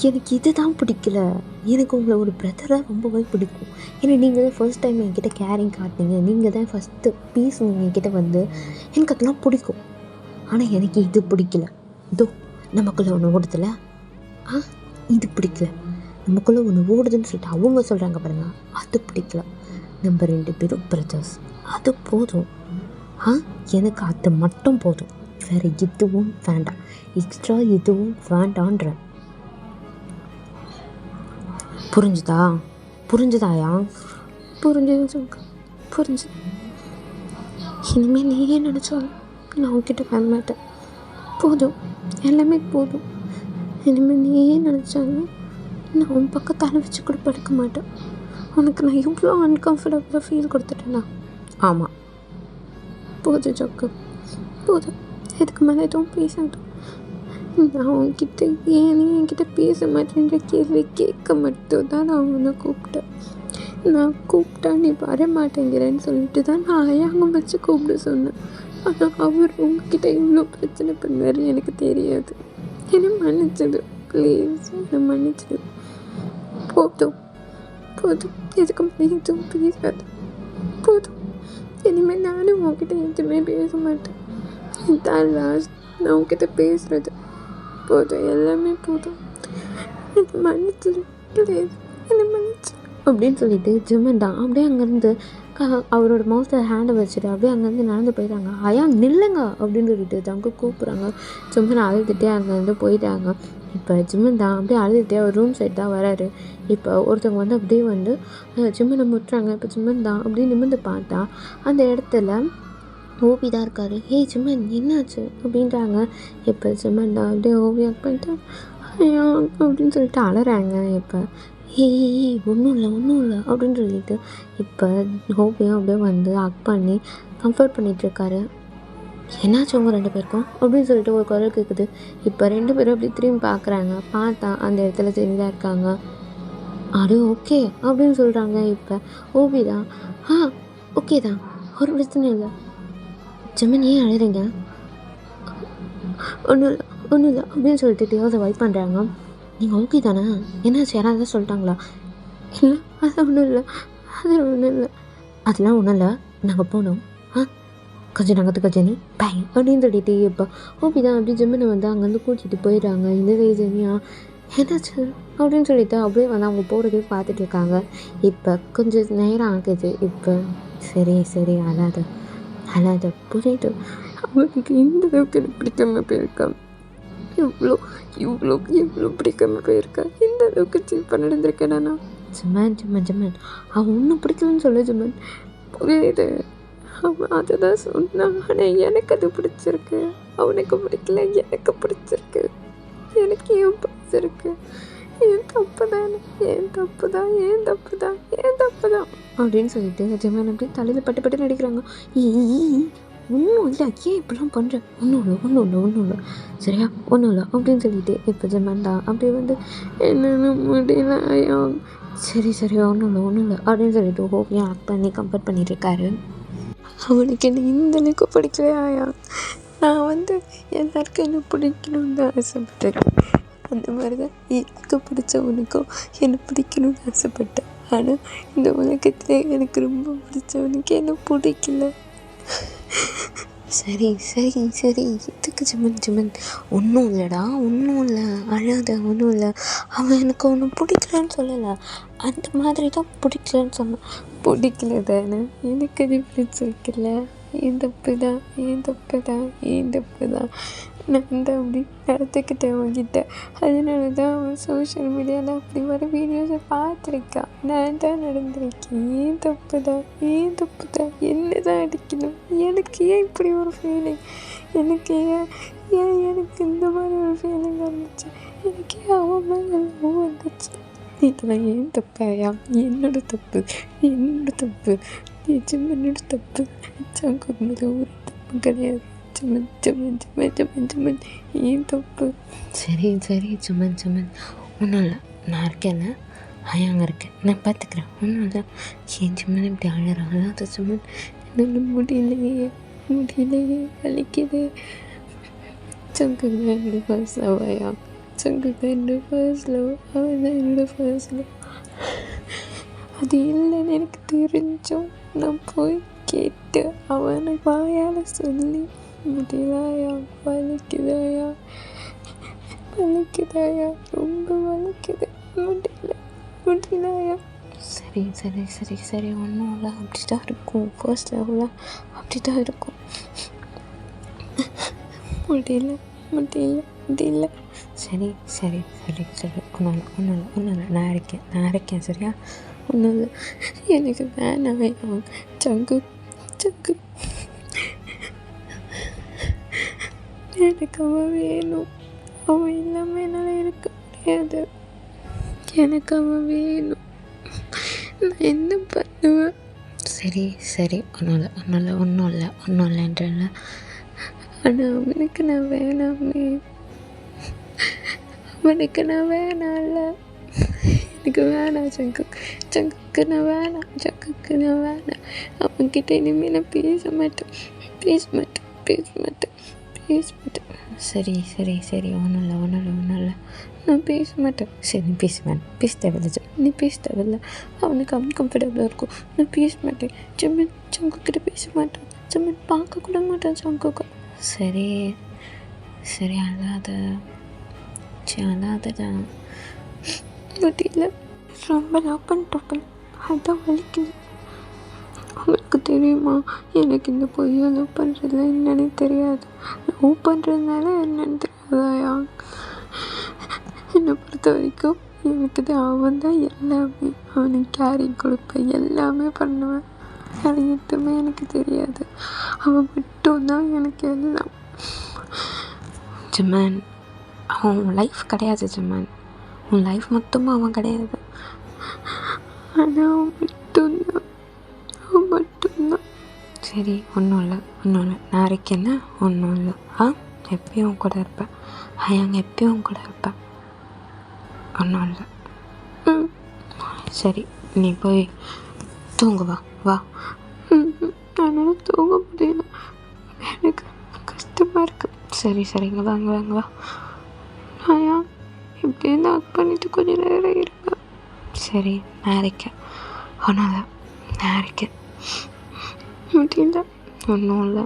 Speaker 1: எனக்கு இது தான் பிடிக்கல. எனக்கு உங்களை ஒரு பிரதராக ரொம்பவே பிடிக்கும். ஏன்னா நீங்கள் தான் ஃபர்ஸ்ட் டைம் என்கிட்ட கேரிங் காட்டினீங்க. நீங்கள் தான் ஃபஸ்ட்டு பேசுனீங்க என்கிட்ட வந்து. எனக்கு அதெல்லாம் பிடிக்கும். ஆனால் எனக்கு இது பிடிக்கல. இதோ நமக்குள்ளே ஒன்று ஓடுதில்ல, இது பிடிக்கல. நமக்குள்ளே ஒன்று ஓடுதுன்னு சொல்லிட்டு அவங்க சொல்கிறாங்க பாருங்க, அது பிடிக்கல. நம்ம 2 பேரும் பிரதர்ஸ், அது போதும். எனக்கு அது மட்டும் போதும். வேறு எதுவும் வேண்டாம். எக்ஸ்ட்ரா எதுவும் வேண்டான்ற. புரிஞ்சுதாயா? புரிஞ்சது. இனிமேல் நீ ஏன் நினச்சாலும் நான் உன்கிட்ட வர மாட்டேன். போதும், எல்லாமே போதும். இனிமேல் நீ ஏன் நினச்சாலும் நான் உன் பக்கத்தால் வச்சு கூட படுக்க மாட்டேன். உனக்கு நான் எவ்வளோ அன்கம்ஃபர்டபுளாக ஃபீல் கொடுத்துட்டேன்னா. ஆமாம், போதும் ஜோக்கு, போதும். இதுக்கு மேலே எதுவும் பேசாது. நான் உன்கிட்ட ஏன் நீ என்கிட்ட பேச மாட்டேன்ற கேள்வி கேட்க மட்டும் தான் நான் உன்னை கூப்பிட்டேன். நான் கூப்பிட்டா நீ வர மாட்டேங்கிறேன்னு சொல்லிட்டு தான் நான் அயாங்க வச்சு கூப்பிட சொன்னேன். ஆனால் அவர் உங்ககிட்ட இவ்வளோ பிரச்சனை பண்ணார் எனக்கு தெரியாது. என்னை மன்னிச்சிடு ப்ளீஸ், என்னை மன்னிச்சிடு. போதும், எதுக்கு மேலே எதுவும் பேசாது. போதும், இனிமேல் நானும் உங்ககிட்ட எதுவுமே பேச மாட்டேன். இதுதான் லாஸ்ட் நான் உங்ககிட்ட பேசுகிறது. போதும், எல்லாமே போதும். என்னை மன்னிச்சிடு ப்ளீஸ், என்னை மன்னிச்சிடு அப்படின்னு சொல்லிட்டு ஜிம்மன் தான் அப்படியே அங்கேருந்து அவரோட மவுத்தில் ஹேண்டை வச்சுட்டு அப்படியே அங்கேருந்து நடந்து போயிட்டாங்க. நில்லுங்க அப்படின்னு சொல்லிட்டு ஜங்கு கூப்பிட்றாங்க. ஜிம்மன் அழுதுகிட்டே அங்கேருந்து போயிட்டாங்க. இப்போ ஜிம்மன் தான் அப்படியே அழுதுகிட்டே அவர் ரூம் சைட் தான் வராரு. இப்போ ஒருத்தவங்க வந்து அப்படியே வந்து ஜிம்மனை முட்டுறாங்க. இப்போ ஜிம்மன் தான் அப்படியே நிமிர்ந்து பார்த்தா அந்த இடத்துல ஓபி தான் இருக்கார். ஜிம்மன் என்னாச்சு அப்படின்றாங்க. இப்போ ஜிம்மன் தான் அப்படியே ஓபி பண்ணிட்டு அப்படின்னு சொல்லிட்டு அழறாங்க. இப்போ ஒன்றும் இல்லை அப்படின்னு சொல்லிட்டு இப்போ ஓபியும் அப்படியே வந்து ஹக் பண்ணி கம்ஃபர்ட் பண்ணிகிட்ருக்காரு. என்னாச்சு உங்கள் 2 பேருக்கும் அப்படின்னு சொல்லிட்டு ஒரு குரல் கேட்குது. இப்போ 2 பேரும் அப்படி திரும்பி பார்க்குறாங்க. பார்த்தா அந்த இடத்துல தெரிஞ்சா இருக்காங்க. அது ஓகே அப்படின்னு சொல்கிறாங்க. இப்போ ஓபி தான் ஓகே தான், ஒரு பிரச்சனை இல்லை. ஜிம்மன் ஏன் அழுறீங்க? ஒன்றும் இல்லை அப்படின்னு சொல்லிட்டு டியோஸை வைப் பண்ணுறாங்க. நீங்கள் ஓகே தானே? என்னாச்சு, யாராவது சொல்லிட்டாங்களா? இல்லை, அதெல்லாம் ஒன்றும் இல்லை. அதெல்லாம் ஒன்றும் இல்லை, நாங்கள் போனோம். கொஞ்சம் நகத்துக்கு ஜெனி பை அப்படின்னு சொல்லிட்டு இப்போ ஓபி தான் அப்படி ஜிம்மனை வந்து அங்கேருந்து கூட்டிகிட்டு போயிடுறாங்க. இந்த ஜெனியா என்னாச்சு அப்படின்னு சொல்லிட்டு அப்படியே வந்து அவங்க போகிறதே பார்த்துட்டு இருக்காங்க. இப்போ கொஞ்சம் நேரம் ஆகுது. இப்போ சரி அழாத புரியுது. அவனுக்கு இந்த அளவுக்கு எனக்கு பிடிக்காம போயிருக்கான். இவ்வளோ பிடிக்காம போயிருக்கா. இந்த அளவுக்கு சீப்பாக நடந்திருக்கேன் நான். ஜிம்மன் அவன் ஒன்றும் பிடிக்கலன்னு சொல்ல ஜிம்மன், புரியுது. அவன் அதை தான் சொன்னான். ஆனால் எனக்கு அது பிடிச்சிருக்கு. அவனுக்கு பிடிக்கல, எனக்கு பிடிச்சிருக்கு. எனக்கு ஏன் பிடிச்சிருக்கு? ஏன் தப்பு தான் அப்படின்னு சொல்லிட்டு ஜிம்மன் அப்படி தலையில் பட்டு நடிக்கிறாங்க. ஒன்றும் இல்லை, ஏன் இப்படிலாம் பண்ணுறேன்? ஒன்றும் இல்லை சரியா, ஒன்றும் இல்லை அப்படின்னு சொல்லிட்டு இப்போ ஜிம்மன் தான் அப்படியே வந்து என்னென்ன முடியல சரி ஒன்றும் இல்லை அப்படின்னு சொல்லிட்டு ஓகே ஆக்ட் பண்ணி கம்ஃபர்ட் பண்ணிட்டு இருக்காரு. அவனுக்கு என்ன இந்த அளவுக்கு பிடிக்கலையா? நான் வந்து எல்லாருக்கும் என்ன பிடிக்கணும்னு தான் ஆசைப்பட்டேன். அந்த மாதிரி தான் எனக்கு பிடிச்சவனுக்கும் என்னை பிடிக்கணும்னு ஆசைப்பட்டேன். ஆனால் இந்த உலகத்திலே எனக்கு ரொம்ப பிடிச்சவனுக்கு என்ன பிடிக்கல. சரி எதுக்கு ஜிம்மன் ஒன்றும் இல்லைடா, ஒன்றும் இல்லை, அழாத, ஒன்றும் இல்லை. அவன் எனக்கு ஒன்றும் பிடிக்கலன்னு சொல்லலை, அந்த மாதிரி தான் பிடிக்கலன்னு சொன்னான். பிடிக்கல தானே, எனக்கு அது பிடிச்சிருக்குல்ல. ஏன் தப்பு தான் நான் தான் அப்படி நடந்துக்கிட்டேன் அவன்கிட்ட. அதனால தான் அவன் சோஷியல் மீடியாவில் அப்படி வர வீடியோஸை பார்த்துருக்கான். நான் தான் நடந்திருக்கேன். ஏன் தப்பு தான் என்ன தான் அடிக்கணும்? எனக்கு ஏன் இப்படி ஒரு ஃபீலிங்? எனக்கு எனக்கு இந்த மாதிரி ஒரு ஃபீலிங் வந்துச்சு? எனக்கு அவன் மேலே லவ் வந்துச்சு. இதெல்லாம் ஏன் தப்பாயா? என்னோட தப்பு என்னோட தப்பு. ஜங்குக்கு மேலே ஒரு தப்பு கிடையாது. ஜிம்மன் ஏன் தப்பு? சரி ஜிம்மன் ஒன்றும் இல்லை, நான் இருக்கேன்ல, அங்கே இருக்கேன், நான் பார்த்துக்கிறேன், ஒன்றும் இல்லை. ஏன் ஜிம்மன் இப்படி அழகாக ஜிம்மன்? என்னால் முடியலையே வலிக்குது. ஜங்குக்கு மேலே சவாயா
Speaker 2: சங்குக்கு என்னோட ஃபர்ஸ்ட் லவ், அவன் தான் என்னோடய ஃபர்ஸ்ட் லவ். அது இல்லைன்னு எனக்கு தெரிஞ்சும் நான் போய் கேட்டு அவனை வாயால் சொல்லி முடியலாயா, வலிக்குதாயா, வலிக்குதாயா, ரொம்ப வலிக்குது, முடியலாயா. சரி சரி சரி சரி ஒன்றும் இல்லை, அப்படி தான் இருக்கும். ஃபர்ஸ்ட் லெவலில் அப்படி தான் இருக்கும். முடியல. சரி சரி சரி சரி ஒன்றும் இல்லை, நான் இருக்கேன் சரியா? ஒன்றும் இல்லை, எனக்கு வேணாமே அவன். சங்கு எனக்கு அவன் வேணும். அவன் இல்லாமல் என்னால் இருக்க முடியாது. எனக்கு அவன் வேணும். நான் என்ன பண்ணுவேன்? சரி ஒன்றும் இல்லைன்றல. ஆனால் அவனுக்கு நான் வேணாமே, அவனுக்கு நான் வேணாம்ல. எனக்கு வேணாம் சங்குக்கு நான் வேணாம். அவன்கிட்ட இனிமேல் நான் பேச மாட்டேன். சரி ஒன்றும் இல்லை, நான் பேச மாட்டேன். சரி நீ பேச தேவையில்லை, நீ பேச தேவையில்லை. அவனுக்கு அன்கம்ஃபர்டபுளாக இருக்கும். நான் பேச மாட்டேன். ஜம்மன் சங்குக்கிட்ட பேச மாட்டேன். ஜம்மன் பார்க்க கூட மாட்டேன் சங்குக்கு. சரி அழாததான். முடியல, ரொம்ப லவ் பண்ணிட்டோம், அதான் வலிக்குது. உங்களுக்கு தெரியுமா, எனக்கு இந்த பொய்யை லவ் பண்ணுறதுல என்னன்னு தெரியாது. லவ் பண்ணுறதுனால என்னன்னு தெரியாதாயா? என்னை பொறுத்த வரைக்கும் எனக்கு தான் அவன் தான் எல்லாமே. அவனுக்கு கேரிங் கொடுப்பேன், எல்லாமே பண்ணுவேன். அது எதுவுமே எனக்கு தெரியாது. அவன் மட்டும்தான் எனக்கு எல்லாம். ஜமான், அவன் உன் லைஃப் கிடையாது ஜமான். உன் லைஃப் மொத்தமாக அவன் கிடையாது. ஆனால் அவன் மட்டும்தான். சரி ஒன்றும் இல்லை, நான் இருக்கேன்னா ஒன்றும் இல்லை. எப்பயும் கூட இருப்பேன். அங்கே எப்பயும் கூட இருப்பேன். ஒன்றும் இல்லை. சரி நீ போய் தூங்கு, வா. என்னால் தூங்க முடியல, எனக்கு கஷ்டமாக இருக்கு. சரிங்க வாங்க வா. ஆயா இப்படியே நாக் பண்ணிட்டு கொஞ்சம் நேரம் இருப்பேன். சரி நான் இருக்கேன். ஒன்றும் இல்லை, நான் இருக்கேன். முடியல, ஒன்றும் இல்லை.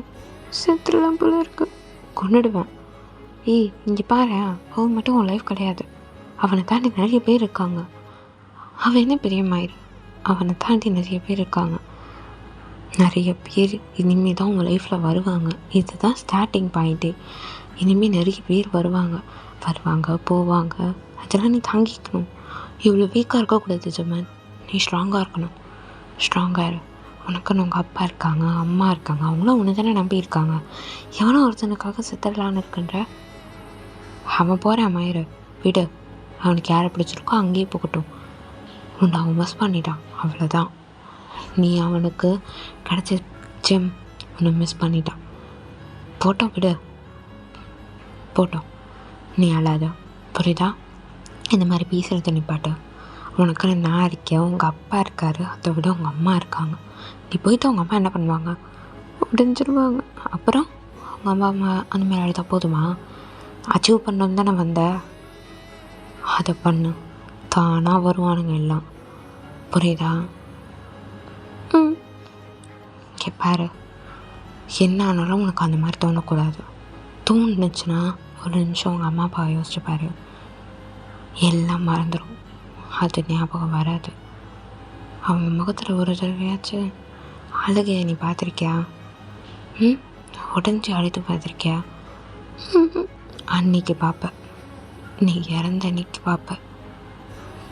Speaker 2: செத்துலாம் போல இருக்கு, கொண்டுடுவேன். இங்கே பாரு, அவன் மட்டும் உன் லைஃப் கிடையாது. அவனை தாண்டி நிறைய பேர் இருக்காங்க. அவன் என்ன பெரிய மயிர், அவனை தாண்டி நிறைய பேர் இருக்காங்க. நிறைய பேர் இனிமேல் தான் உங்கள் லைஃப்பில் வருவாங்க. இதுதான் ஸ்டார்டிங் பாயிண்ட்டே. இனிமேல் நிறைய பேர் வருவாங்க போவாங்க. அதெல்லாம் நீ தாங்கிக்கணும். இவ்வளோ வீக்காக இருக்கக்கூடாது ஜமான். நீ ஸ்ட்ராங்காக இருக்கணும். ஸ்ட்ராங்காக இரு. உனக்குன்னு உங்கள் அப்பா இருக்காங்க, அம்மா இருக்காங்க. அவங்களும் உன்னை தானே நம்பி இருக்காங்க. எவனோ ஒருத்தனுக்காக செத்துடலான்னு இருக்குன்ற. அவன் போகிறான் மயிறு, விடு. அவனுக்கு யாரை பிடிச்சிருக்கோ அங்கேயே போகட்டும். உன்னை அவன் மிஸ் பண்ணிட்டான், அவ்வளோதான். நீ அவனுக்கு கிடச்ச ஜெம் உன்னை மிஸ் பண்ணிட்டான். போட்டோம், விடு, போட்டோம். நீ அழாத, புரியுதா? இந்த மாதிரி பேசுகிறத நிப்பாட்டு. உனக்குன்னு நான் இருக்கேன், உங்கள் அப்பா இருக்கார், அதை விட உங்கள் அம்மா இருக்காங்க. நீ போயிட்டு அவங்க அம்மா என்ன பண்ணுவாங்க? உடைஞ்சிருவாங்க. அப்புறம் உங்கள் அம்மா அந்த மாதிரி அழுதா போதுமா? அச்சீவ் பண்ணணும் தானே வந்த, அதை பண்ணு. தானாக வருவானுங்க எல்லாம், புரியுதா? பாரு, என்ன ஆனாலும் உனக்கு அந்த மாதிரி தோணக்கூடாது. தோணுச்சுன்னா ஒரு நிமிஷம் உங்கள் அம்மா அப்பாவை யோசிச்சு பாரு. எல்லாம் மறந்துடும், அது ஞாபகம் வராது. அவன் முகத்தில் ஒரு தடவையாச்சு அழுகையை நீ பார்த்துருக்கியா? உடஞ்சி அழுது பார்த்துருக்கியா? அன்னைக்கு பார்ப்ப, நீ இறந்த அன்னைக்கு பார்ப்ப.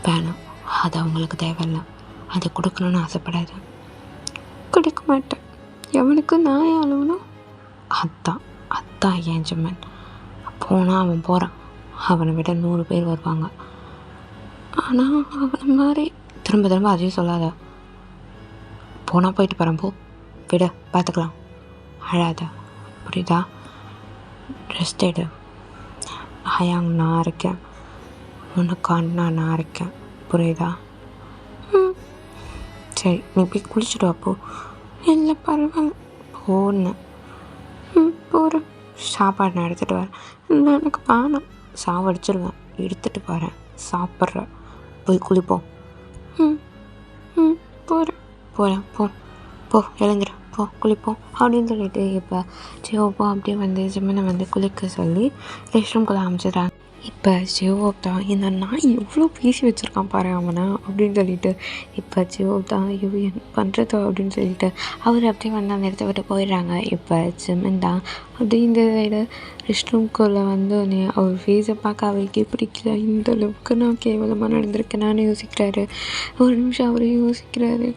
Speaker 2: வேணாம், அது அவங்களுக்கு தேவையில்லை. அதை கொடுக்கணுன்னு ஆசைப்படாது. கொடுக்க மாட்டேன். எவனுக்கு நான் ஏன் அழுவணும்? அதான் ஏன் ஜம்மன். போனால் அவன் போகிறான், அவனை விட 100 பேர் வருவாங்க. ஆனால் அவனை மாதிரி திரும்ப அதையும் சொல்லாத. போனால் போயிட்டு போகிறேன், போ, விட, பார்த்துக்கலாம். அழாத, புரியுதா? ரெஸ்ட் எடு. ஹயாங் நான் இருக்கேன், உனக்கு அண்ணா நான் இருக்கேன், புரியுதா? சரி நீ போய் குளிச்சுட்டு அப்போ. இல்லை பரவாயில்ல, போகிறேன். சாப்பாடு நான் எடுத்துகிட்டு வரேன். இல்லை எனக்கு வேணாம்.
Speaker 1: சாவடிச்சிருவேன். எடுத்துகிட்டு போகிறேன், சாப்பிட்றேன், போய் குளிப்போம். ம் ம் போகிறேன் போகிறேன் போ போ எழுந்துரு போ குளிப்போம் அப்படின்னு சொல்லிட்டு இப்போ சிவப்பா அப்படியே வந்து ஜிம்மனை வந்து குளிக்க சொல்லி ரெஸ்ட் ரூம்குள்ளே அமைச்சிடுறாங்க. இப்போ சிவோப்தா இந்த நாய் எவ்வளோ பேசி வச்சுருக்கான் பாரு அவனை அப்படின்னு சொல்லிட்டு இப்போ சிவோப்தா ஐயோ என்ன பண்ணுறது அப்படின்னு சொல்லிட்டு அவர் அப்படியே வந்து அந்த இடத்த விட்டு போயிடுறாங்க. இப்போ ஜிம்மன் தான் அப்படியே இந்த சைடு ரெஸ்ட் ரூம்குள்ளே வந்தோடனே அவர் ஃபேஸை பார்க்க அவருக்கே பிடிக்கல. இந்த அளவுக்கு நான் கேவலமாக நடந்திருக்கேனான்னு யோசிக்கிறாரு. ஒரு நிமிஷம் அவரே யோசிக்கிறாரு,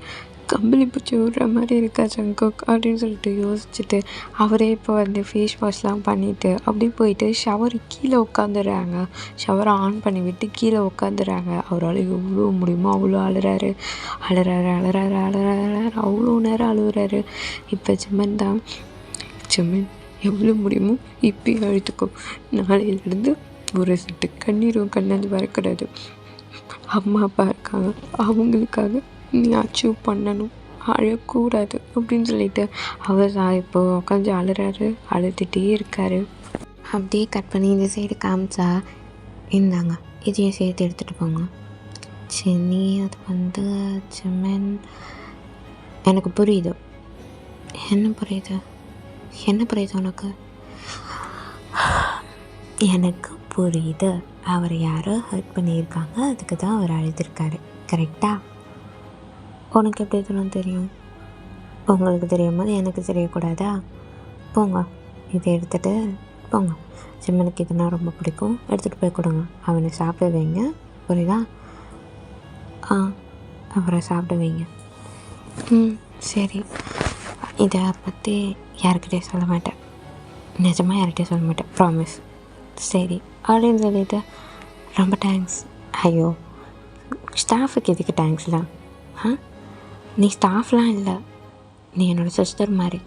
Speaker 1: கம்பளி பூச்சி விடுற மாதிரி இருக்கா ஜங்குக் அப்படின்னு சொல்லிட்டு யோசிச்சுட்டு அவரே இப்போ வந்து ஃபேஸ் வாஷ்லாம் பண்ணிவிட்டு அப்படியே போயிட்டு ஷவர் கீழே உட்காந்துடுறாங்க. ஷவரை ஆன் பண்ணி விட்டு கீழே உட்காந்துடுறாங்க. அவரால் எவ்வளோ முடியுமோ அவ்வளோ அழுறாரு அவ்வளோ நேரம் அழுகுறாரு. இப்போ ஜிம்மன் தான், ஜிம்மன் எவ்வளோ முடியுமோ இப்பயும் அழுத்துக்கோ, நாளையிலேருந்து ஒரு செட்டு கண்ணீரும் கண்ணால் வரக்கூடாது. அம்மா அப்பா இருக்காங்க, அவங்களுக்காக நீ அச்சீவ் பண்ணணும், அழக்கூடாது அப்படின்னு சொல்லிட்டு அவர் இப்போ உட்காந்து அழுறாரு, அழுதுகிட்டே இருக்காரு. அப்படியே கட் பண்ணி இந்த சைடு காமிச்சா, இந்தாங்க இதையும் சேர்த்து எடுத்துகிட்டு போங்க. சரி அது வந்து ஜிம்மன், எனக்கு புரியுது. என்ன புரியுது உனக்கு? எனக்கு புரியுது, அவரை யாரோ ஹர்ட் பண்ணியிருக்காங்க, அதுக்கு தான் அவர் அழுதுருக்காரு, கரெக்டாக? உனக்கு எப்படி இதெல்லாம் தெரியும்? உங்களுக்கு தெரியும் போது எனக்கு தெரியக்கூடாதா? போங்க இதை எடுத்துகிட்டு போங்க. ஜிம்மனுக்கு இதுனா ரொம்ப பிடிக்கும், எடுத்துகிட்டு போய் கொடுங்க. அவனை சாப்பிட வைங்க, புரியுதா? அவரை சாப்பிட வைங்க. சரி, இதை பற்றி யாருக்கிட்டே சொல்ல மாட்டேன், நிஜமாக யார்கிட்டே சொல்ல மாட்டேன், ப்ராமிஸ். சரி அப்படின்னு சொல்லிட்டு ரொம்ப தேங்க்ஸ். ஐயோ ஸ்டாஃபுக்கு எதுக்கு தேங்க்ஸ்லாம்? நீ ஸ்டாஃப்லாம் இல்லை, நீ என்னோடய சிஸ்டர் மாதிரி.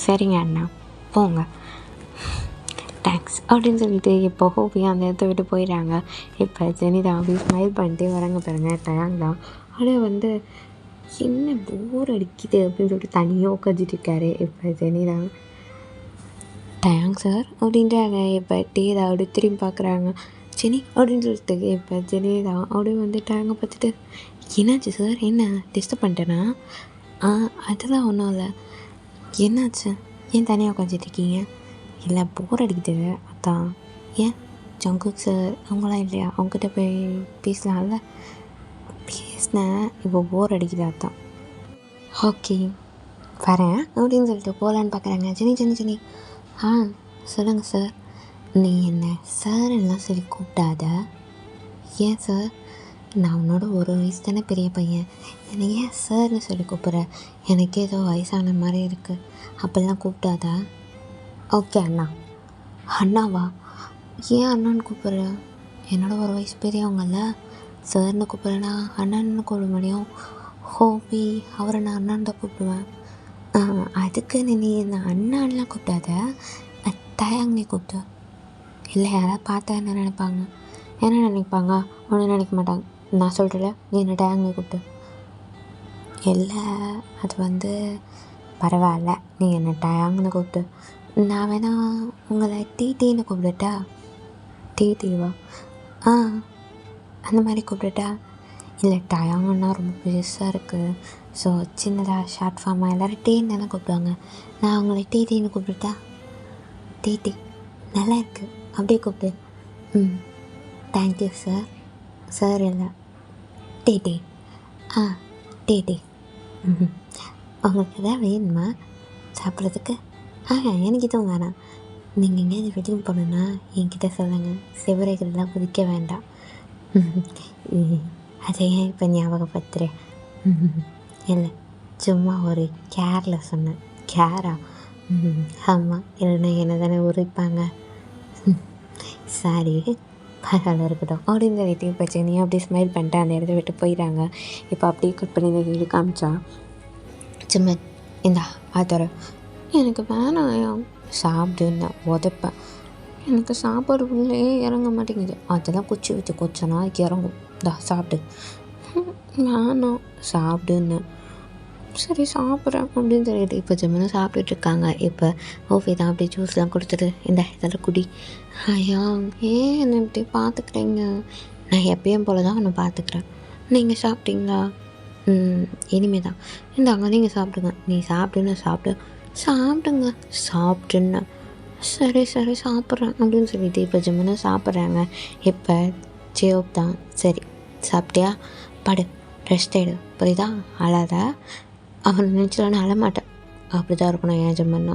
Speaker 1: சரிங்க அண்ணா போங்க, தேங்க்ஸ் அப்படின்னு சொல்லிட்டு இப்போ ஹோபி அந்த இடத்த விட்டு போயிடுறாங்க. இப்போ ஜெனிதா அப்படியே ஸ்மைல் பண்ணிட்டே வராங்க பாருங்க. டயாங் தான் அப்படியே வந்து என்ன போர் அடிக்குது அப்படின்னு சொல்லிட்டு தனியாக உட்காந்துட்டு இருக்காரு. இப்போ ஜெனிதா, டயாங் சார் அப்படின்றாங்க. இப்போ டேதா அப்படி திரும்பி பார்க்குறாங்க. ஜெனி அப்படின்னு சொல்லிட்டு இப்போ ஜெனிதா அப்படியே வந்து டயாங்கை பார்த்துட்டு, என்னாச்சு சார், என்ன டிஸ்டர்ப் பண்ணிட்டேனா? அதெல்லாம் ஒன்றும் இல்லை. என்னாச்சு, ஏன் தனியாக உட்காந்துட்ருக்கீங்க? இல்லை போர் அடிக்குது அதான். ஏன் ஜங்குக் சார் அவங்களாம் இல்லையா? அவங்ககிட்ட போய் பேசலாம்ல? பேசினேன், இப்போ போர் அடிக்குது அதான். ஓகே வரேன் அப்படின்னு சொல்லிட்டு போகலான்னு பார்க்குறாங்க. ஜெனி சொல்லுங்கள் சார். நீ என்ன சார் எல்லாம் சொல்லி கூப்பிட்டாத. ஏன் சார், நான் உன்னோட ஒரு வயசு தானே பெரிய பையன், என்னை ஏன் சார்னு சொல்லி கூப்பிட்ற? எனக்கு ஏதோ வயசான மாதிரி இருக்குது, அப்படிலாம் கூப்பிட்டாதா? ஓகே அண்ணாவா? ஏன் அண்ணான்னு கூப்பிட்ற? என்னோட ஒரு வயசு பெரியவங்கல்ல, சார்னு கூப்பிட்றேன்னா அண்ணன்னு கூப்பிட முடியும். ஹோபி அவரை நான் அண்ணான் தான் கூப்பிடுவேன். அதுக்கு நீ என்ன அண்ணான்லாம் கூப்பிட்டாத, டயாங் நீ கூப்பிட்டு. இல்லை யாராவது பார்த்தா என்ன நினைப்பாங்க? என்ன நினைப்பாங்க? ஒன்றும் நினைக்க மாட்டாங்க. நான் சொல்கிறேன், நீ என்ன டயாங் நீ கூப்பிட்டு. இல்லை அது வந்து பரவாயில்ல, நீ என்ன டயாங்னு கூப்பிட்டு. நான் வேணா உங்களை டீன்னு கூப்பிட்டுட்டா? டீவா? அந்த மாதிரி கூப்பிட்டுட்டா? இல்லை டயாங்கன்னா ரொம்ப பெருசாக இருக்குது, ஸோ சின்னதாக ஷார்ட் ஃபார்மாக எல்லோரும் டீன்னு தானே கூப்பிடுவாங்க, நான் உங்களை டீன்னு கூப்பிட்டுட்டா? டீ நல்லா இருக்குது, அப்படியே கூப்பிடு. Thank you sir. சார் இல்லை டீ டீ உங்களுக்கு எதாவது வேணுமா சாப்பிட்றதுக்கு? எனக்கு எதுவும் வேணாம். நீங்கள் எங்கேயாவது வெளியே போகணுன்னா என்கிட்ட சொல்லுங்கள், செவரைகள்லாம் குதிக்க வேண்டாம். அதை ஏன் இப்போ ஞாபகப்படுத்துகிறேன்? இல்லை சும்மா ஒரு கேரில் சொன்னேன். கேரா? ஆமாம், இல்லைன்னா என்ன தானே உரைப்பாங்க. சாரி பரவாயில்ல இருக்கட்டும் அப்படின்னு சொல்லிட்டு இப்போ சென்னை அப்படியே ஸ்மைல் பண்ணிட்டு அந்த இடத்த விட்டு போயிடறாங்க. இப்போ அப்படியே கட் பண்ணி இந்த வீடு காமிச்சா, சிம்மன் இந்தா ஆத்தர, எனக்கு வேணாம் சாப்பிடுன்னு உதப்பேன். எனக்கு சாப்பாடு உள்ளே இறங்க மாட்டேங்குது, அதெல்லாம் குச்சி வச்சு கொச்சனா இறங்கும். இந்தா சாப்பிடு. வேணாம் சாப்பிடுன்னு. சரி சாப்பிட்றேன் அப்படின்னு சொல்லிட்டு இப்போ ஜம்முன்னு சாப்பிட்டுட்ருக்காங்க. இப்போ ஓஃபி தான் அப்படியே ஜூஸ்லாம் கொடுத்துட்டு இதெல்லாம் குடி. ஐயா ஏன் என்னை இப்படி பார்த்துக்கிறீங்க? நான் எப்பயும் போல தான் உன்னை பார்த்துக்கிறேன். நீங்கள் சாப்பிட்டீங்களா? இனிமே தான். இந்தாங்க நீங்கள் சாப்பிடுங்க. நீ சாப்பிடுன்னு சாப்பிடுங்க சாப்பிட்டுன்னு. சரி சரி சாப்பிட்றேன் அப்படின்னு சொல்லிட்டு இப்போ ஜம்முன்னு சாப்பிட்றாங்க. இப்போ ஜியோப் தான் சரி சாப்பிட்டியா படு ரெஸ்ட் எடு புரியுதா அழாத. அவனை நினச்சிலாம் அழமாட்டேன் அப்படி தான் இருக்கணும் ஏன் ஜம்மன்னா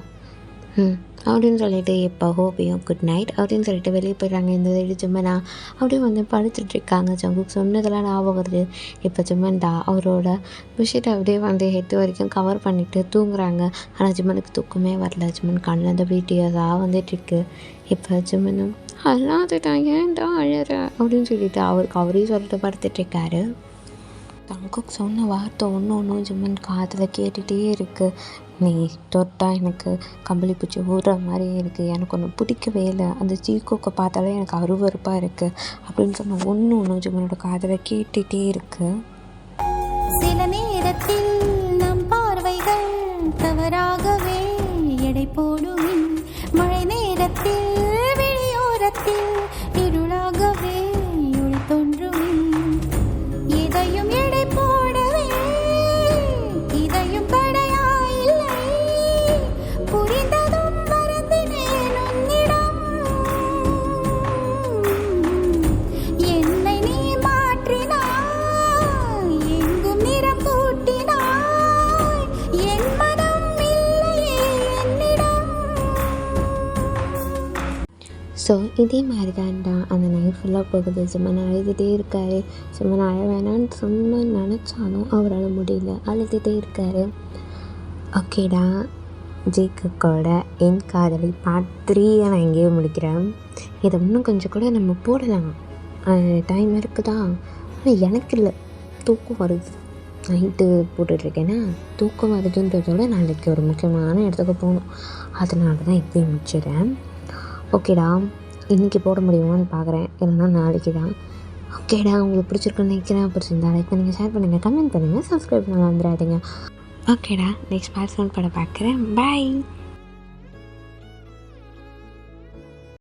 Speaker 1: அப்படின்னு சொல்லிட்டு இப்போ ஹோப்பியும் குட் நைட் அப்படின்னு சொல்லிட்டு வெளியே போயிடுறாங்க. இந்த சைடு ஜம்மனா அப்படியே வந்து படுத்துட்ருக்காங்க. ஜங்குக் சொன்னதெல்லாம் ஞாபகம் வருது. இப்போ ஜம்மன்டா அவரோட விஷயத்தை அப்படியே வந்து ஹெட் வரைக்கும் கவர் பண்ணிவிட்டு தூங்குறாங்க. ஆனால் ஜம்மனுக்கு தூக்கமே வரல. ஜம்மன் கண்ணில் அந்த பிடிஎஸாக வந்துட்டுருக்கு. இப்போ ஜம்மனும் அல்லாதுடா ஏன்டா அழற அப்படின்னு சொல்லிட்டு அவரே சொல்லிட்டு படுத்துட்ருக்காரு. ஜங்குக் சொன்ன வார்த்தை ஒன்று ஜம்மன் காதில் கேட்டுகிட்டே இருக்குது. நீ தொட்டா எனக்கு கம்பளி பூச்சி ஊடுற மாதிரியே இருக்குது. எனக்கு ஒன்று பிடிக்கவே இல்லை. அந்த சீக்கோக்கை பார்த்தாலே எனக்கு அருவருப்பாக இருக்குது அப்படின்னு சொன்ன ஒன்று ஜம்மனோட காதில் கேட்டுகிட்டே இருக்குது.
Speaker 3: சில நேரத்தில் நம் பார்வைகள் தவறாகவே எடை போடும். மழை நேரத்தில் வெளியோரத்தில் இருளாகவே ஒளி தோன்றும். எதையும் எடை போடவே இதையும் தடையாயில்லை. புரிந்ததும் மறந்தினேன் உன்னிடம். என்னை நீ மாற்றினாய், எங்கும் நிறம் கூட்டினாய். என் மனம் இல்லையே என்னிடம்.
Speaker 1: ஸோ இதே மாதிரி தான்டா அந்த நைட் ஃபுல்லாக போகுது. ஜம்மன் அழுதுகிட்டே இருக்கார். ஜம்மன் அழ வேணான்னு சொன்ன நினச்சாலும் அவரால் முடியல, அழுதுகிட்டே இருக்கார். ஓகேடா ஜேக்கோட என் காதலி பார்ட் 3 நான் எங்கேயோ முடிக்கிறேன். இதை இன்னும் கொஞ்சம் கூட நம்ம போடலாம், டைம் இருக்குதா. ஆனால் எனக்கு இல்லை, தூக்கம் வருது. நைட்டு போட்டுட்ருக்கேன்னா தூக்கம் வருதுன்றதோட நாளைக்கு ஒரு முக்கியமான இடத்துக்கு போகணும். அதனால தான் இப்போயும் முடிச்சிடுறேன். ஓகேடா இன்றைக்கி போட முடியுமான்னு பார்க்குறேன், இல்லைன்னா நாளைக்கு தான். ஓகேடா உங்களுக்கு பிடிச்சிருக்குன்னு நினைக்கிறேன். பிடிச்சிருந்தா லைக் பண்ணுங்கள், ஷேர் பண்ணுங்கள், கமெண்ட் பண்ணுங்கள், சப்ஸ்கிரைப் பண்ண வந்துடாதீங்க. ஓகேடா நெக்ஸ்ட் பார்ட் படம் பார்க்குறேன். பாய்.